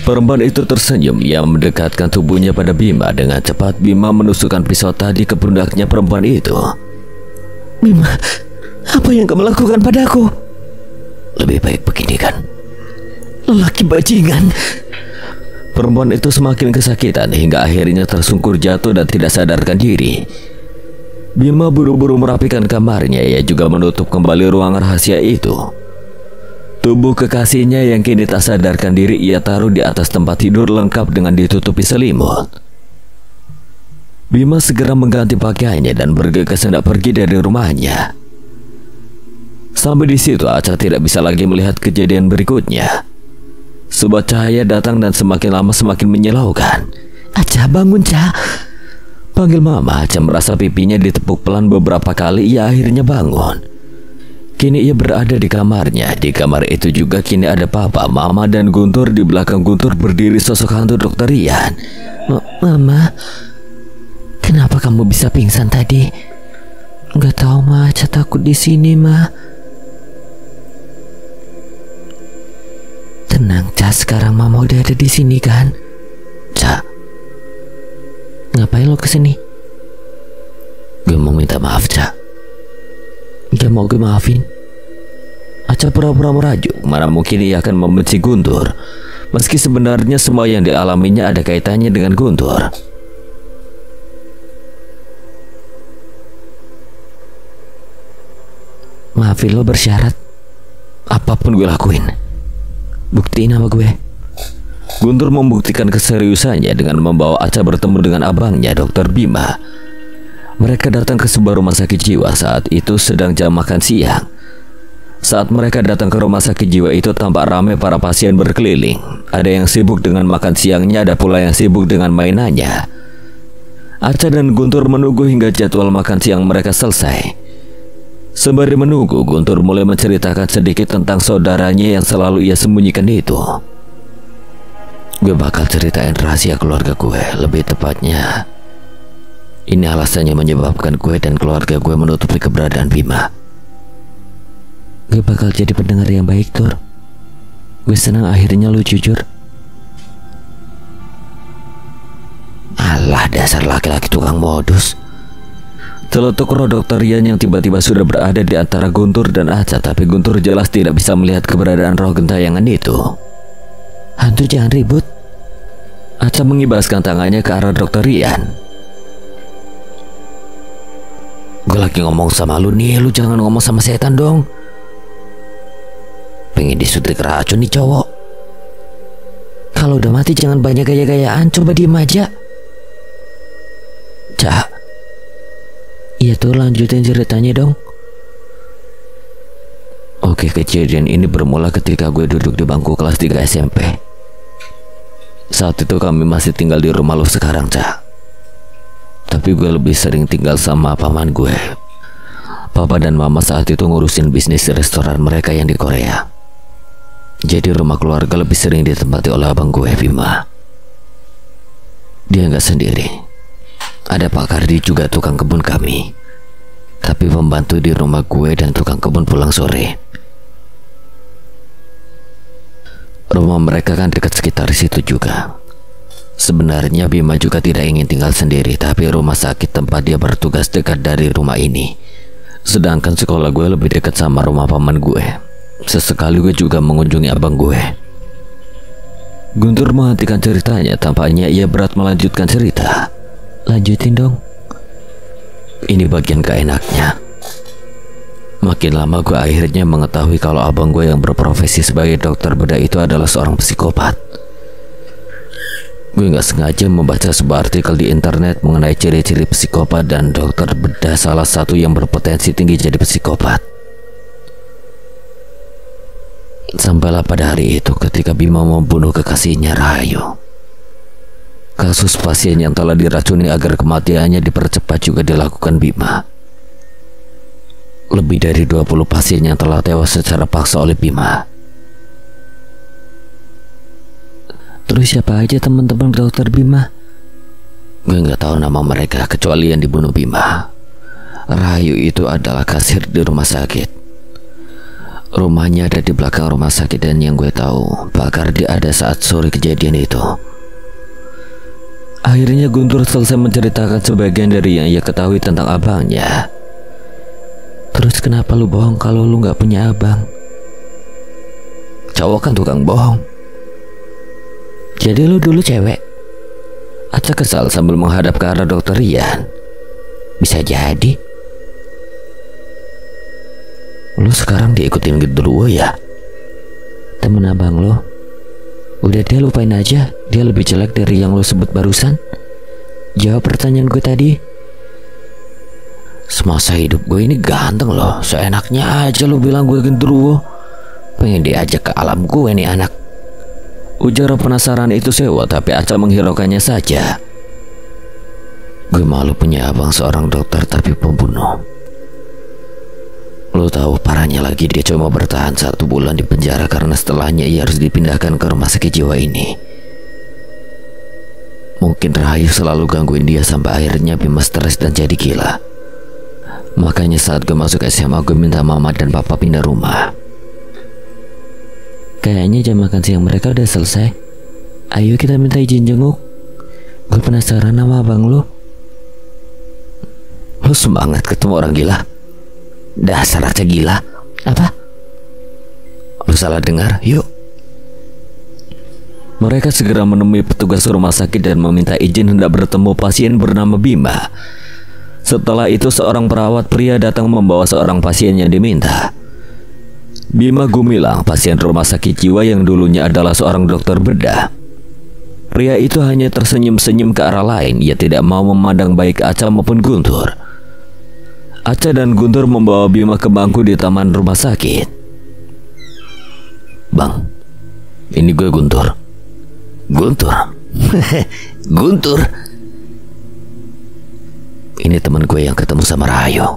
[SPEAKER 1] Perempuan itu tersenyum. Ia mendekatkan tubuhnya pada Bima. Dengan cepat Bima menusukkan pisau tadi ke pundaknya perempuan itu. Bima, apa yang kamu lakukan padaku? Lebih baik begini kan? Lelaki bajingan. Perempuan itu semakin kesakitan hingga akhirnya tersungkur jatuh dan tidak sadarkan diri. Bima buru-buru merapikan kamarnya. Ia juga menutup kembali ruang rahasia itu. Tubuh kekasihnya yang kini tak sadarkan diri ia taruh di atas tempat tidur lengkap dengan ditutupi selimut. Bima segera mengganti pakaiannya dan bergegas hendak pergi dari rumahnya. Sampai di situ Aca tidak bisa lagi melihat kejadian berikutnya. Sebuah cahaya datang dan semakin lama semakin menyilaukan. Aca, bangun, Ca. Panggil Mama. Aca merasa pipinya ditepuk pelan beberapa kali. Ia akhirnya bangun. Kini ia berada di kamarnya. Di kamar itu juga kini ada Papa, Mama, dan Guntur. Di belakang Guntur berdiri sosok hantu Dokter Rian. Mama, kenapa kamu bisa pingsan tadi? Nggak tahu, Ma. Aca takut di sini, Ma. Tenang, Ca. Sekarang Mama udah ada di sini kan? Ca, ngapain lo kesini? Gue mau minta maaf, Ca. Gak mau gue maafin. Aca pura-pura merajuk. Mana mungkin ia akan membenci Guntur, meski sebenarnya semua yang dialaminya ada kaitannya dengan Guntur. Maafin lo bersyarat. Apapun gue lakuin. Buktiin sama gue. Guntur membuktikan keseriusannya dengan membawa Aca bertemu dengan abangnya, Dr. Bima. Mereka datang ke sebuah rumah sakit jiwa. Saat itu sedang jam makan siang. Saat mereka datang ke rumah sakit jiwa itu tampak ramai para pasien berkeliling. Ada yang sibuk dengan makan siangnya, ada pula yang sibuk dengan mainannya. Aca dan Guntur menunggu hingga jadwal makan siang mereka selesai. Sembari menunggu, Guntur mulai menceritakan sedikit tentang saudaranya yang selalu ia sembunyikan itu. Gue bakal ceritain rahasia keluarga gue. Lebih tepatnya, ini alasannya menyebabkan gue dan keluarga gue menutupi keberadaan Bima. Gue bakal jadi pendengar yang baik, Tur. Gue senang akhirnya lu jujur. Alah, dasar laki-laki tukang modus. Celetuk roh Dokter Rian yang tiba-tiba sudah berada di antara Guntur dan Aca. Tapi Guntur jelas tidak bisa melihat keberadaan roh gentayangan itu. Hantu, jangan ribut. Aca mengibaskan tangannya ke arah Dokter Rian. Gue lagi ngomong sama lu nih. Lu jangan ngomong sama setan dong. Pengen disuntik racun nih cowok. Kalau udah mati jangan banyak gaya-gayaan. Coba diem aja. Ca, iya tuh, lanjutin ceritanya dong. Oke, kejadian ini bermula ketika gue duduk di bangku kelas 3 SMP. Saat itu kami masih tinggal di rumah lo sekarang, Ca. Tapi gue lebih sering tinggal sama paman gue. Papa dan Mama saat itu ngurusin bisnis restoran mereka yang di Korea. Jadi rumah keluarga lebih sering ditempati oleh abang gue, Bima. Dia nggak sendiri. Ada Pak Kardi juga tukang kebun kami. Tapi pembantu di rumah gue dan tukang kebun pulang sore. Rumah mereka kan dekat sekitar situ juga. Sebenarnya Bima juga tidak ingin tinggal sendiri, tapi rumah sakit tempat dia bertugas dekat dari rumah ini. Sedangkan sekolah gue lebih dekat sama rumah paman gue. Sesekali gue juga mengunjungi abang gue. Guntur menghentikan ceritanya. Tampaknya ia berat melanjutkan cerita. Lanjutin dong. Ini bagian keenaknya. Makin lama gue akhirnya mengetahui kalau abang gue yang berprofesi sebagai dokter bedah itu adalah seorang psikopat. Gue gak sengaja membaca sebuah artikel di internet mengenai ciri-ciri psikopat, dan dokter bedah salah satu yang berpotensi tinggi jadi psikopat. Sampailah pada hari itu ketika Bima membunuh kekasihnya Rahayu. Kasus pasien yang telah diracuni agar kematiannya dipercepat juga dilakukan Bima. lebih dari 20 pasien yang telah tewas secara paksa oleh Bima. Terus siapa aja teman-teman dokter Bima? Gue nggak tahu nama mereka kecuali yang dibunuh Bima. Rahayu itu adalah kasir di rumah sakit. Rumahnya ada di belakang rumah sakit dan yang gue tahu bakar dia ada saat sore kejadian itu. Akhirnya Guntur selesai menceritakan sebagian dari yang ia ketahui tentang abangnya. Terus kenapa lu bohong kalau lu nggak punya abang? Cowok kan tukang bohong. Jadi lu dulu cewek? Aca kesal sambil menghadap ke arah dokter Rian. Bisa jadi. Lu sekarang diikutin Gendruwo ya? Temen abang lo. Udah deh lupain aja. Dia lebih jelek dari yang lo sebut barusan. Jawab pertanyaan gue tadi. Semasa hidup gue ini ganteng loh. Seenaknya aja lo bilang gue Gendruwo. Pengen diajak ke alam gue nih anak. Ujar penasaran itu sewa, tapi Aca menghiraukannya saja. Gue malu punya abang seorang dokter tapi pembunuh. Lo tahu parahnya lagi, dia cuma bertahan 1 bulan di penjara karena setelahnya ia harus dipindahkan ke rumah sakit jiwa ini. Mungkin Rahayu selalu gangguin dia sampai akhirnya Bima stres dan jadi gila. Makanya saat gue masuk SMA gue minta mama dan papa pindah rumah. Kayaknya jam makan siang mereka udah selesai. Ayo kita minta izin jenguk. Gue penasaran sama abang lu. Lu semangat ketemu orang gila? Dasar aja gila. Apa? Lu salah dengar, yuk. Mereka segera menemui petugas rumah sakit dan meminta izin hendak bertemu pasien bernama Bima. Setelah itu seorang perawat pria datang membawa seorang pasien yang diminta. Bima Gumilang, pasien rumah sakit jiwa yang dulunya adalah seorang dokter bedah. Pria itu hanya tersenyum-senyum ke arah lain. Ia tidak mau memandang baik Aca maupun Guntur. Aca dan Guntur membawa Bima ke bangku di taman rumah sakit. Bang, ini gue Guntur. Guntur? Guntur? Ini teman gue yang ketemu sama Rahayu.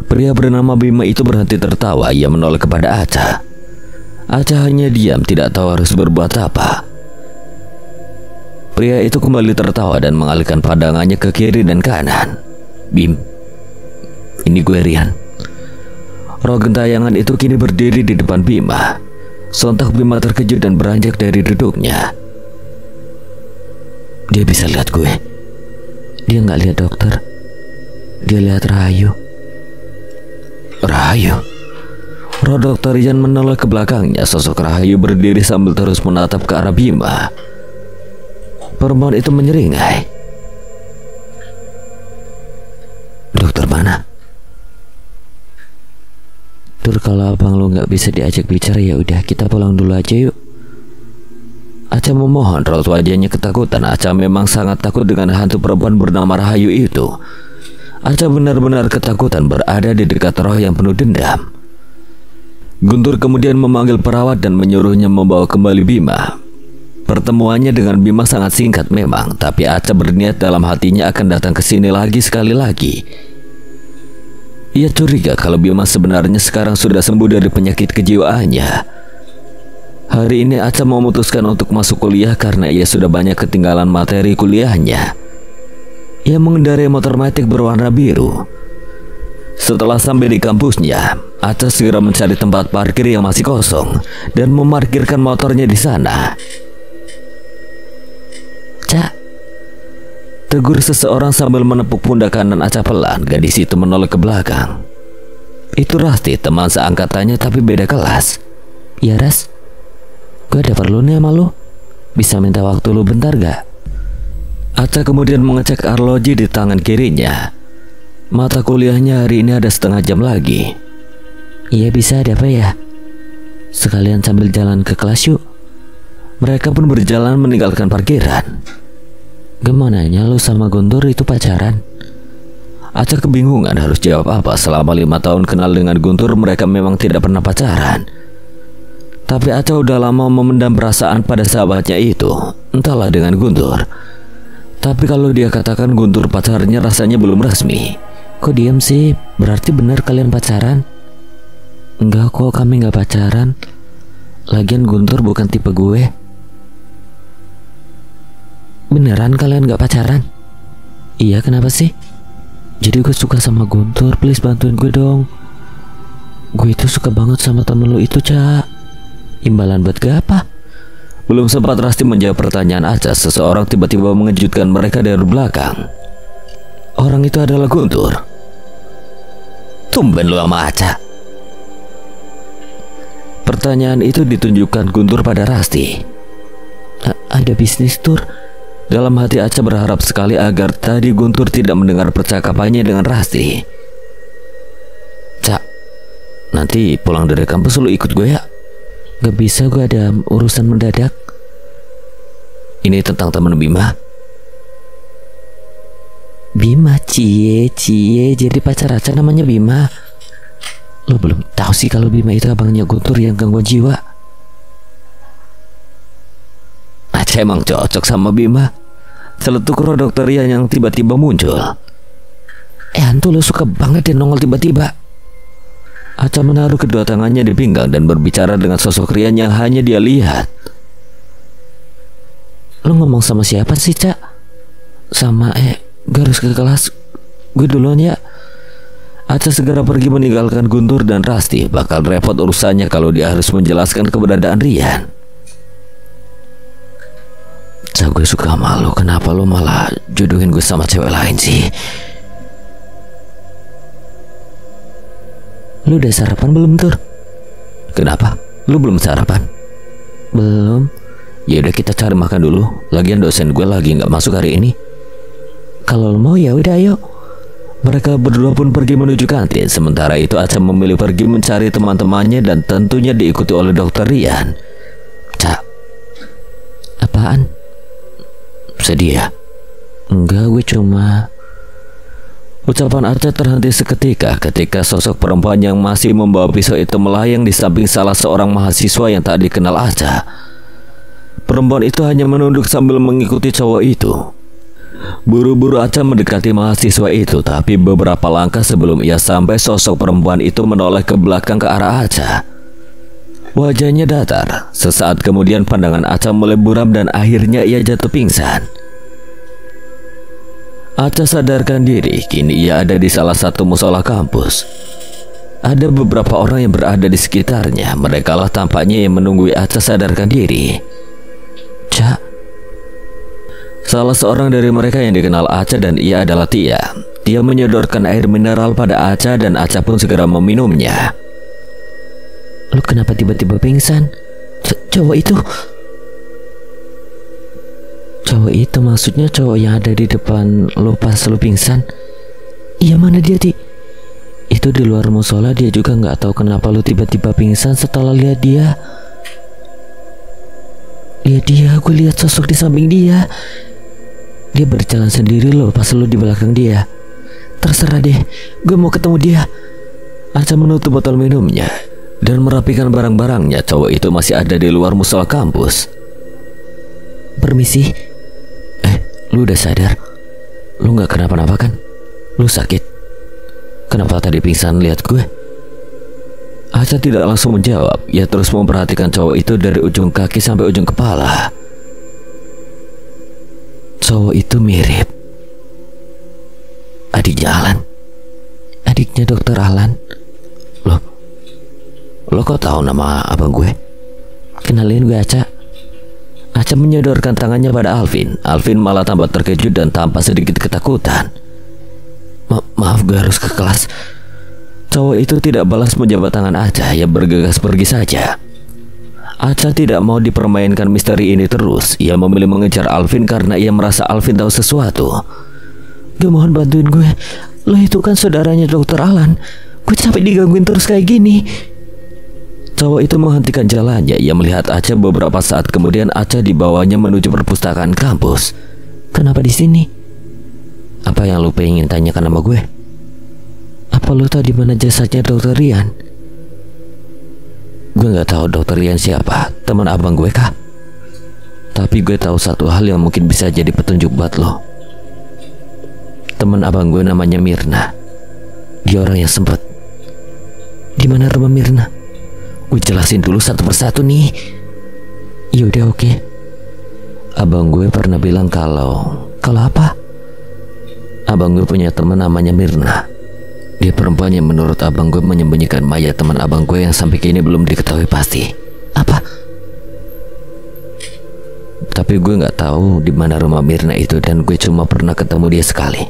[SPEAKER 1] Pria bernama Bima itu berhenti tertawa. Ia menoleh kepada Aca. Aca hanya diam, tidak tahu harus berbuat apa. Pria itu kembali tertawa dan mengalihkan pandangannya ke kiri dan kanan. Bim, ini gue Rian. Roh gentayangan itu kini berdiri di depan Bima. Sontak Bima terkejut dan beranjak dari duduknya. Dia bisa lihat gue. Dia nggak lihat dokter. Dia lihat Rahayu. Rahayu? Roh dokter Rian menoleh ke belakangnya. Sosok Rahayu berdiri sambil terus menatap ke arah Bima. Perempuan itu menyeringai. Dokter mana? Tur, kalau abang lu nggak bisa diajak bicara ya udah kita pulang dulu aja yuk. Aca memohon. Raut wajahnya ketakutan. Aca memang sangat takut dengan hantu perempuan bernama Rahayu itu. Aca benar-benar ketakutan berada di dekat roh yang penuh dendam. Guntur kemudian memanggil perawat dan menyuruhnya membawa kembali Bima. Pertemuannya dengan Bima sangat singkat memang, tapi Aca berniat dalam hatinya akan datang ke sini lagi sekali lagi. Ia curiga kalau Bima sebenarnya sekarang sudah sembuh dari penyakit kejiwaannya. Hari ini Aca memutuskan untuk masuk kuliah karena ia sudah banyak ketinggalan materi kuliahnya. Ia mengendarai motor matic berwarna biru. Setelah sampai di kampusnya, Aca segera mencari tempat parkir yang masih kosong dan memarkirkan motornya di sana. Cak, tegur seseorang sambil menepuk pundak kanan Aca pelan. Gadis itu menoleh ke belakang. Itu Rasti, teman seangkatannya tapi beda kelas. Ya Ras, gue ada perlu nih sama lu. Bisa minta waktu lu bentar gak? Aca kemudian mengecek arloji di tangan kirinya. Mata kuliahnya hari ini ada setengah jam lagi. Iya bisa, ada apa ya? Sekalian sambil jalan ke kelas yuk. Mereka pun berjalan meninggalkan parkiran. Gimana nanya lu sama Guntur itu pacaran? Aca kebingungan harus jawab apa. Selama 5 tahun kenal dengan Guntur, mereka memang tidak pernah pacaran. Tapi Aca udah lama memendam perasaan pada sahabatnya itu. Entahlah dengan Guntur. Tapi kalau dia katakan Guntur pacarnya rasanya belum resmi. Kok diem sih? Berarti benar kalian pacaran? Enggak kok, kami nggak pacaran. Lagian Guntur bukan tipe gue. Beneran kalian nggak pacaran? Iya, kenapa sih? Jadi gue suka sama Guntur, please bantuin gue dong. Gue itu suka banget sama temen lo itu, Cak. Imbalan buat gue apa?
[SPEAKER 2] Belum sempat Rasti menjawab pertanyaan Aca, seseorang tiba-tiba mengejutkan mereka dari belakang. Orang itu adalah Guntur. Tumben lu sama Aca. Pertanyaan itu ditunjukkan Guntur pada Rasti.
[SPEAKER 1] Ada bisnis tur.
[SPEAKER 2] Dalam hati Aca berharap sekali agar tadi Guntur tidak mendengar percakapannya dengan Rasti. Cak, nanti pulang dari kampus lu ikut gue ya?
[SPEAKER 1] Gak bisa, gue ada urusan mendadak.
[SPEAKER 2] Ini tentang teman Bima.
[SPEAKER 1] Bima, cie, jadi pacar Aca namanya Bima. Lo belum tahu sih kalau Bima itu abangnya Guntur yang gangguan jiwa.
[SPEAKER 2] Aca emang cocok sama Bima. Celetuk roh dokter Rian yang tiba-tiba muncul.
[SPEAKER 1] Hantu lo suka banget dia nongol tiba-tiba.
[SPEAKER 2] Aca menaruh kedua tangannya di pinggang dan berbicara dengan sosok Rian yang hanya dia lihat.
[SPEAKER 1] Lo ngomong sama siapa sih, Cak? Sama gue harus ke kelas. Gue duluan ya.
[SPEAKER 2] Aca segera pergi meninggalkan Guntur dan Rasti. Bakal repot urusannya kalau dia harus menjelaskan keberadaan Rian.
[SPEAKER 1] Cak, gue suka sama lo. Kenapa lo malah jodohin gue sama cewek lain sih? Lu udah sarapan belum, Tur?
[SPEAKER 2] Kenapa? Lu belum sarapan?
[SPEAKER 1] Belum.
[SPEAKER 2] Ya udah, kita cari makan dulu. Lagian dosen gue lagi nggak masuk hari ini.
[SPEAKER 1] Kalau lo mau ya udah, ayo.
[SPEAKER 2] Mereka berdua pun pergi menuju kantin. Sementara itu Aca memilih pergi mencari teman-temannya dan tentunya diikuti oleh dokter Rian.
[SPEAKER 1] Cak. Apaan?
[SPEAKER 2] Sedih ya?
[SPEAKER 1] Enggak, gue cuma...
[SPEAKER 2] Ucapan Aca terhenti seketika ketika sosok perempuan yang masih membawa pisau itu melayang di samping salah seorang mahasiswa yang tak dikenal Aca. Perempuan itu hanya menunduk sambil mengikuti cowok itu. Buru-buru Aca mendekati mahasiswa itu, tapi beberapa langkah sebelum ia sampai, sosok perempuan itu menoleh ke belakang ke arah Aca. Wajahnya datar. Sesaat kemudian pandangan Aca mulai buram dan akhirnya ia jatuh pingsan. Aca sadarkan diri, kini ia ada di salah satu musola kampus. Ada beberapa orang yang berada di sekitarnya. Merekalah tampaknya yang menunggu Aca sadarkan diri.
[SPEAKER 1] Cak.
[SPEAKER 2] Salah seorang dari mereka yang dikenal Aca dan ia adalah Tia. Dia menyodorkan air mineral pada Aca dan Aca pun segera meminumnya.
[SPEAKER 1] Lu kenapa tiba-tiba pingsan? Cowok itu... Cowok itu maksudnya cowok yang ada di depan lo pas lo pingsan? Iya, mana dia, Ti? Itu di luar musola. Dia juga nggak tahu kenapa lo tiba-tiba pingsan setelah lihat dia. Lihat dia, gue lihat sosok di samping dia. Dia berjalan sendiri lo pas lo di belakang dia. Terserah deh, gue mau ketemu dia.
[SPEAKER 2] Aca menutup botol minumnya dan merapikan barang-barangnya. Cowok itu masih ada di luar musola kampus.
[SPEAKER 1] Permisi.
[SPEAKER 2] Lu udah sadar? Lu gak kenapa-napa kan? Lu sakit? Kenapa tadi pingsan lihat gue? Aca tidak langsung menjawab. Ia terus memperhatikan cowok itu dari ujung kaki sampai ujung kepala. Cowok itu mirip adiknya Alan.
[SPEAKER 1] Adiknya dokter Alan.
[SPEAKER 2] Lo kok tahu nama abang gue?
[SPEAKER 1] Kenalin, gue Aca.
[SPEAKER 2] Aca menyodorkan tangannya pada Alvin. Alvin malah tambah terkejut dan tampak sedikit ketakutan. Maaf, gue harus ke kelas. Cowok itu tidak balas menjabat tangan Aca. Ia bergegas pergi saja. Aca tidak mau dipermainkan misteri ini terus. Ia memilih mengejar Alvin karena ia merasa Alvin tahu sesuatu.
[SPEAKER 1] Gue mohon bantuin gue. Lo itu kan saudaranya dokter Alan. Gue capek digangguin terus kayak gini.
[SPEAKER 2] Cowok itu menghentikan jalannya. Ia melihat Aca. Beberapa saat kemudian Aca dibawanya menuju perpustakaan kampus.
[SPEAKER 1] Kenapa di sini?
[SPEAKER 2] Apa yang lu pengen tanyakan sama gue?
[SPEAKER 1] Apa lu tahu di mana jasadnya dokter Rian?
[SPEAKER 2] Gue nggak tahu dokter Rian siapa. Teman abang gue kah? Tapi gue tahu satu hal yang mungkin bisa jadi petunjuk buat lo. Teman abang gue namanya Mirna.
[SPEAKER 1] Dia orang yang sempat. Di mana rumah Mirna? Gue jelasin dulu satu persatu nih. Yaudah oke. Abang gue pernah bilang kalau apa? Abang gue punya teman namanya Mirna. Dia perempuan yang menurut abang gue menyembunyikan mayat teman abang gue yang sampai kini belum diketahui pasti. Apa? Tapi gue nggak tahu di mana rumah Mirna itu dan gue cuma pernah ketemu dia sekali.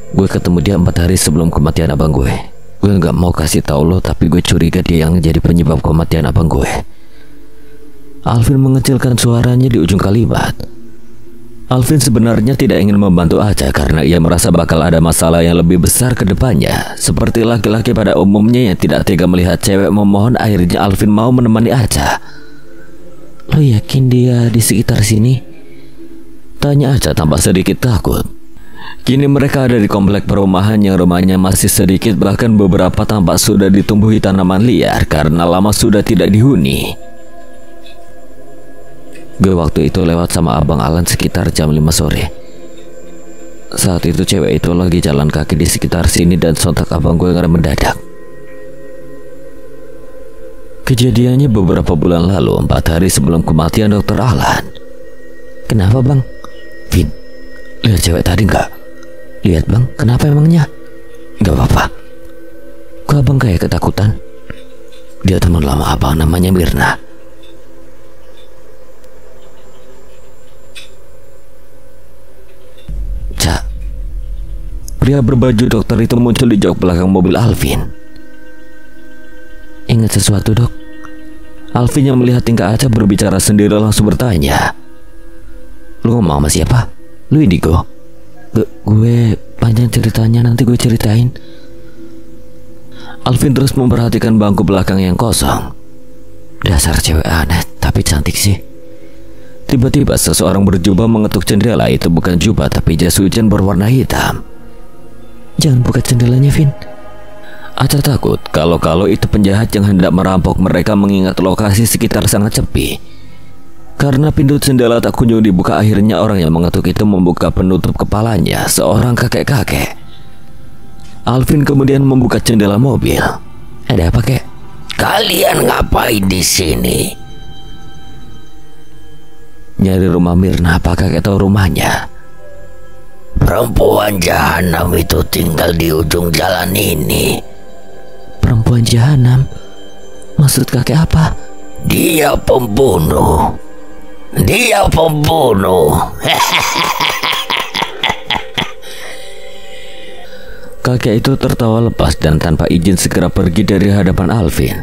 [SPEAKER 1] Gue ketemu dia 4 hari sebelum kematian abang gue. Gue nggak mau kasih tahu lo, tapi gue curiga dia yang jadi penyebab kematian abang gue. Alvin mengecilkan suaranya di ujung kalimat. Alvin sebenarnya tidak ingin membantu Aca karena ia merasa bakal ada masalah yang lebih besar ke depannya. Seperti laki-laki pada umumnya yang tidak tega melihat cewek memohon, akhirnya Alvin mau menemani Aca. Lo yakin dia di sekitar sini? Tanya Aca tanpa sedikit takut. Kini mereka ada di komplek perumahan yang rumahnya masih sedikit, bahkan beberapa tampak sudah ditumbuhi tanaman liar karena lama sudah tidak dihuni. Gue waktu itu lewat sama Abang Alan sekitar jam 5 sore. Saat itu cewek itu lagi jalan kaki di sekitar sini dan sontak abang gue ngerem mendadak. Kejadiannya beberapa bulan lalu, 4 hari sebelum kematian Dr. Alan. Kenapa bang? Vin, lihat cewek tadi nggak? Lihat bang, kenapa emangnya? Gak apa-apa. Kok abang kayak ketakutan? Dia teman lama abang namanya Mirna. Cak, pria berbaju dokter itu muncul di jok belakang mobil Alvin. Ingat sesuatu dok? Alvin yang melihat tingkah Aca berbicara sendiri langsung bertanya. Lu ngomong sama siapa? Lu Indigo? Gue panjang ceritanya, nanti gue ceritain. Alvin terus memperhatikan bangku belakang yang kosong. Dasar cewek aneh, tapi cantik sih. Tiba-tiba seseorang berjubah mengetuk jendela. Itu bukan jubah tapi jas hujan berwarna hitam. Jangan buka jendelanya, Vin. Aca takut kalau itu penjahat yang hendak merampok mereka, mengingat lokasi sekitar sangat sepi. Karena pintu jendela tak kunjung dibuka, akhirnya orang yang mengetuk itu membuka penutup kepalanya, seorang kakek-kakek. Alvin kemudian membuka jendela mobil. Ada apa, kek? Kalian ngapain di sini? Nyari rumah Mirna. Apa kakek tahu rumahnya? Perempuan jahanam itu tinggal di ujung jalan ini. Perempuan jahanam? Maksud kakek apa? Dia pembunuh. Dia pembunuh. Kakek itu tertawa lepas dan tanpa izin segera pergi dari hadapan Alvin.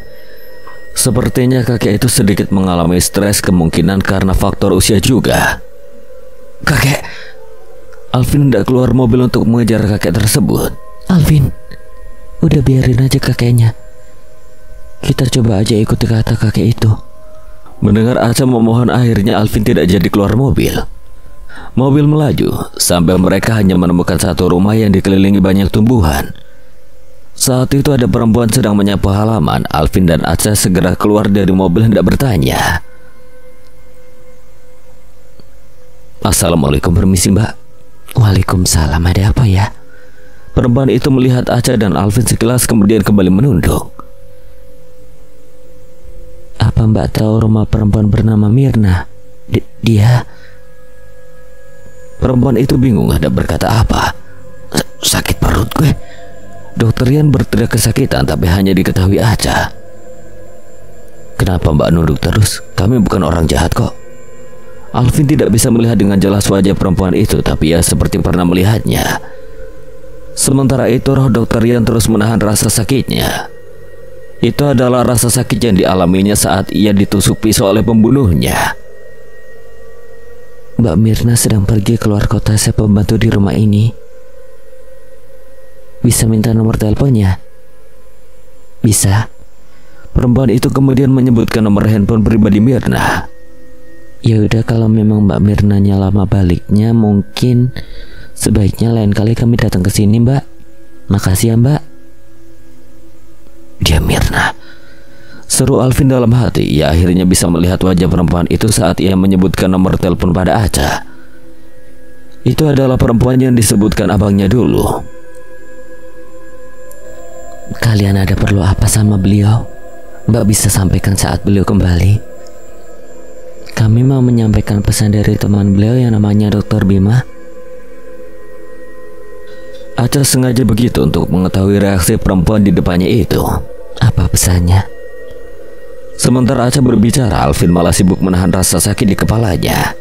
[SPEAKER 1] Sepertinya kakek itu sedikit mengalami stres, kemungkinan karena faktor usia juga. Kakek! Alvin tidak keluar mobil untuk mengejar kakek tersebut. Alvin, udah biarin aja kakeknya. Kita coba aja ikuti kata kakek itu. Mendengar Aca memohon, akhirnya Alvin tidak jadi keluar mobil. Mobil melaju sampai mereka hanya menemukan satu rumah yang dikelilingi banyak tumbuhan. Saat itu ada perempuan sedang menyapu halaman. Alvin dan Aca segera keluar dari mobil hendak bertanya. Assalamualaikum, permisi mbak. Waalaikumsalam, ada apa ya? Perempuan itu melihat Aca dan Alvin sekilas kemudian kembali menunduk. Apa mbak tahu rumah perempuan bernama Mirna? Dia... Perempuan itu bingung hendak berkata apa. Sakit perut gue. Dokter Ian berteriak kesakitan, tapi hanya diketahui Aca. Kenapa mbak nunduk terus? Kami bukan orang jahat kok. Alvin tidak bisa melihat dengan jelas wajah perempuan itu, tapi ia seperti pernah melihatnya. Sementara itu roh Dokter Ian terus menahan rasa sakitnya. Itu adalah rasa sakit yang dialaminya saat ia ditusuk pisau oleh pembunuhnya. Mbak Mirna sedang pergi keluar kota. Saya pembantu di rumah ini. Bisa minta nomor teleponnya? Bisa. Perempuan itu kemudian menyebutkan nomor handphone pribadi Mirna. Ya udah, kalau memang Mbak Mirnanya lama baliknya, mungkin sebaiknya lain kali kami datang ke sini, Mbak. Makasih ya, Mbak. Dia Mirna, seru Alvin dalam hati. Ia akhirnya bisa melihat wajah perempuan itu saat ia menyebutkan nomor telepon pada Aca. Itu adalah perempuan yang disebutkan abangnya dulu. Kalian ada perlu apa sama beliau? Mbak bisa sampaikan saat beliau kembali. Kami mau menyampaikan pesan dari teman beliau yang namanya Dr. Bima.
[SPEAKER 2] Aca sengaja begitu untuk mengetahui reaksi perempuan di depannya itu.
[SPEAKER 1] Apa pesannya?
[SPEAKER 2] Sementara Aca berbicara, Alvin malah sibuk menahan rasa sakit di kepalanya.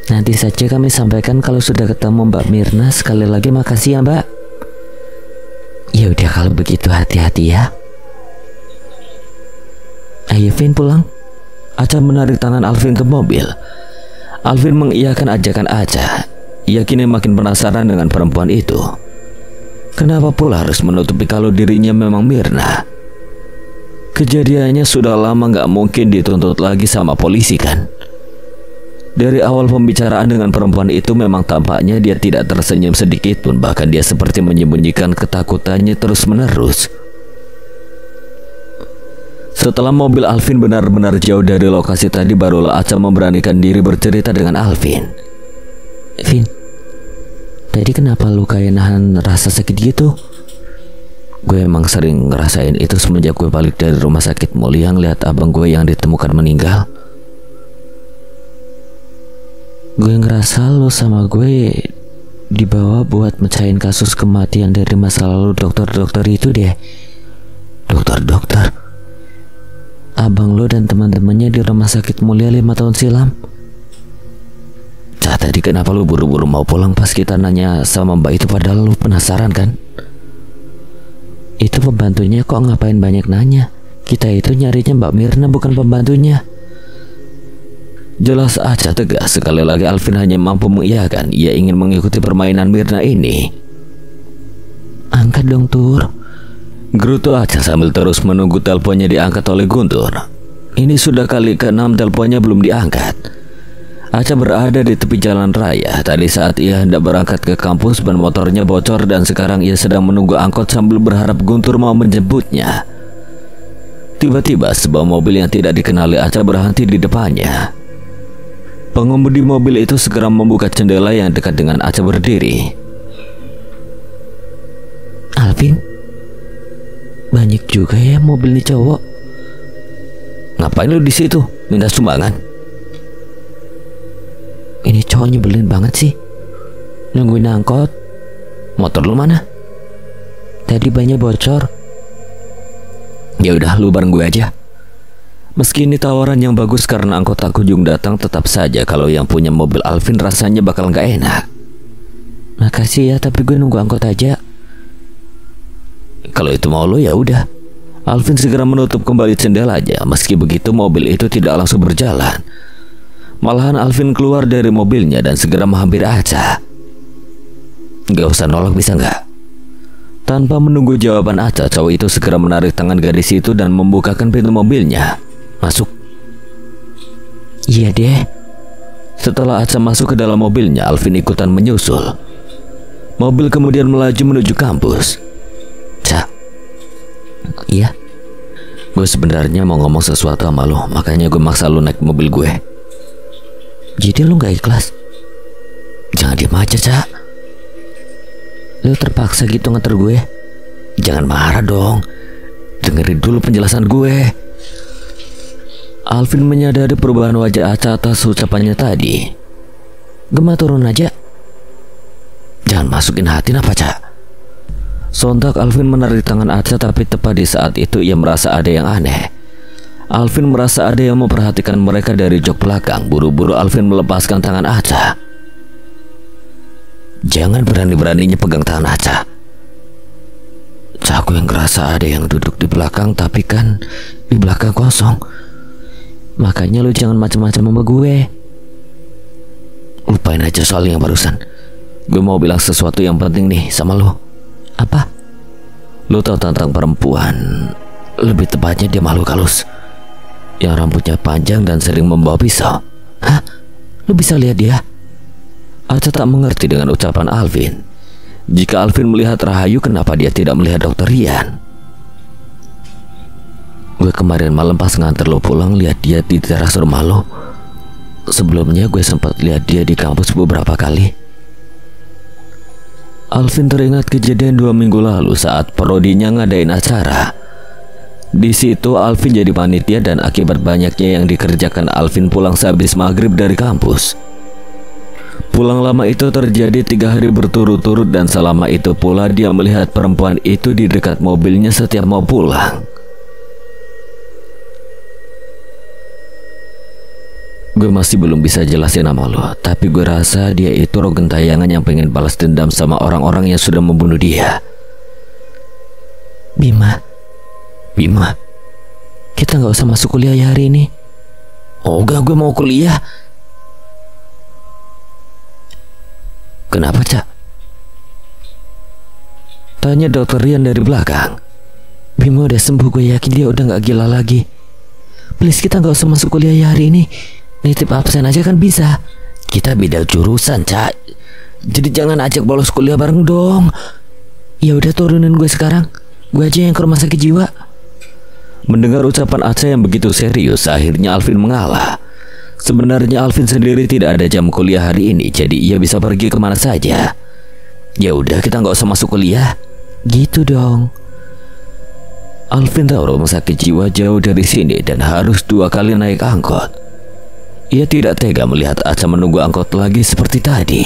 [SPEAKER 1] Nanti saja kami sampaikan kalau sudah ketemu Mbak Mirna. Sekali lagi makasih ya Mbak. Ya udah kalau begitu hati-hati ya. Ayo Vin pulang.
[SPEAKER 2] Aca menarik tangan Alvin ke mobil. Alvin mengiyakan ajakan Aca. Ia kini makin penasaran dengan perempuan itu. Kenapa pula harus menutupi kalau dirinya memang Mirna? Kejadiannya sudah lama, gak mungkin dituntut lagi sama polisi kan? Dari awal pembicaraan dengan perempuan itu memang tampaknya dia tidak tersenyum sedikit pun. Bahkan dia seperti menyembunyikan ketakutannya terus-menerus. Setelah mobil Alvin benar-benar jauh dari lokasi tadi, barulah Aca memberanikan diri bercerita dengan Alvin.
[SPEAKER 1] Vin, tadi kenapa lu kayak nahan rasa sakit gitu?
[SPEAKER 2] Gue emang sering ngerasain itu semenjak gue balik dari rumah sakit mulia ngeliat abang gue yang ditemukan meninggal.
[SPEAKER 1] Gue ngerasa lo sama gue dibawa buat mecahin kasus kematian dari masa lalu dokter-dokter itu deh.
[SPEAKER 2] Dokter-dokter?
[SPEAKER 1] Abang lo dan teman-temannya di rumah sakit mulia 5 tahun silam.
[SPEAKER 2] Cah, tadi kenapa lu buru-buru mau pulang pas kita nanya sama mbak itu, padahal lu penasaran kan?
[SPEAKER 1] Itu pembantunya kok ngapain banyak nanya? Kita itu nyarinya Mbak Mirna bukan pembantunya.
[SPEAKER 2] Jelas Aca tegas. Sekali lagi Alvin hanya mampu mengiyakan. Ia ingin mengikuti permainan Mirna ini.
[SPEAKER 1] Angkat dong Tur,
[SPEAKER 2] gerutu Aca sambil terus menunggu teleponnya diangkat oleh Guntur. Ini sudah kali ke-6 teleponnya belum diangkat. Aca berada di tepi jalan raya. Tadi saat ia hendak berangkat ke kampus, ban motornya bocor dan sekarang ia sedang menunggu angkot sambil berharap Guntur mau menjemputnya. Tiba-tiba sebuah mobil yang tidak dikenali Aca berhenti di depannya. Pengemudi mobil itu segera membuka jendela yang dekat dengan Aca berdiri.
[SPEAKER 1] Alvin, banyak juga ya mobil nih cowok.
[SPEAKER 2] Ngapain lu di situ? Minta sumbangan?
[SPEAKER 1] Ini cowok nyebelin banget sih. Nungguin angkot.
[SPEAKER 2] Motor lu mana?
[SPEAKER 1] Tadi bannya bocor.
[SPEAKER 2] Ya udah, lu bareng gue aja. Meski ini tawaran yang bagus karena angkot tak kunjung datang, tetap saja kalau yang punya mobil Alvin rasanya bakal gak enak.
[SPEAKER 1] Makasih ya, tapi gue nunggu angkot aja.
[SPEAKER 2] Kalau itu mau lu ya udah. Alvin segera menutup kembali jendelanya. Meski begitu mobil itu tidak langsung berjalan. Malahan Alvin keluar dari mobilnya dan segera menghampiri Aca. Gak usah nolak bisa nggak? Tanpa menunggu jawaban Aca, cowok itu segera menarik tangan gadis itu dan membukakan pintu mobilnya. Masuk.
[SPEAKER 1] Iya deh.
[SPEAKER 2] Setelah Aca masuk ke dalam mobilnya, Alvin ikutan menyusul. Mobil kemudian melaju menuju kampus. Ca.
[SPEAKER 1] Iya.
[SPEAKER 2] Gue sebenarnya mau ngomong sesuatu sama lo, makanya gue maksa lo naik mobil gue.
[SPEAKER 1] Jadi lu gak ikhlas?
[SPEAKER 2] Jangan diem aja, Cak.
[SPEAKER 1] Lu terpaksa gitu ngeter gue?
[SPEAKER 2] Jangan marah dong. Dengerin dulu penjelasan gue. Alvin menyadari perubahan wajah Aca atas ucapannya tadi.
[SPEAKER 1] Gema turun aja.
[SPEAKER 2] Jangan masukin hati apa, Cak. Sontak Alvin menarik tangan Aca, tapi tepat di saat itu ia merasa ada yang aneh. Alvin merasa ada yang memperhatikan mereka dari jok belakang. Buru-buru Alvin melepaskan tangan Aca. Jangan berani-beraninya pegang tangan Aca. Aku yang ngerasa ada yang duduk di belakang, tapi kan di belakang kosong.
[SPEAKER 1] Makanya lu jangan macam-macam sama gue.
[SPEAKER 2] Lupain aja soal yang barusan. Gue mau bilang sesuatu yang penting nih sama lu.
[SPEAKER 1] Apa?
[SPEAKER 2] Lu tahu tentang perempuan, lebih tepatnya dia makhluk halus yang rambutnya panjang dan sering membawa pisau.
[SPEAKER 1] Hah? Lu bisa lihat dia?
[SPEAKER 2] Aca tak mengerti dengan ucapan Alvin. Jika Alvin melihat Rahayu, kenapa dia tidak melihat Dr. Rian? Gue kemarin malam pas nganter lo pulang lihat dia di teras rumah lo. Sebelumnya gue sempat lihat dia di kampus beberapa kali. Alvin teringat kejadian 2 minggu lalu saat prodinya ngadain acara. Di situ Alvin jadi panitia dan akibat banyaknya yang dikerjakan, Alvin pulang sehabis maghrib dari kampus. Pulang lama itu terjadi 3 hari berturut-turut dan selama itu pula dia melihat perempuan itu di dekat mobilnya setiap mau pulang. Gue masih belum bisa jelasin sama lo, tapi gue rasa dia itu roh gentayangan yang pengen balas dendam sama orang-orang yang sudah membunuh dia.
[SPEAKER 1] Bima, kita nggak usah masuk kuliah ya hari ini.
[SPEAKER 2] Oh enggak, gue mau kuliah.
[SPEAKER 1] Kenapa, Cak?
[SPEAKER 2] Tanya dokter Rian dari belakang.
[SPEAKER 1] Bima udah sembuh, gue yakin dia udah nggak gila lagi. Please, kita nggak usah masuk kuliah ya hari ini. Nitip absen aja kan bisa.
[SPEAKER 2] Kita beda jurusan, Cak. Jadi jangan ajak bolos kuliah bareng dong.
[SPEAKER 1] Ya udah, turunin gue sekarang. Gue aja yang ke rumah sakit jiwa.
[SPEAKER 2] Mendengar ucapan Aca yang begitu serius, akhirnya Alvin mengalah. Sebenarnya Alvin sendiri tidak ada jam kuliah hari ini, jadi ia bisa pergi kemana saja. Ya udah, kita nggak usah masuk kuliah.
[SPEAKER 1] Gitu dong.
[SPEAKER 2] Alvin tahu rumah sakit jiwa jauh dari sini dan harus 2 kali naik angkot. Ia tidak tega melihat Aca menunggu angkot lagi seperti tadi.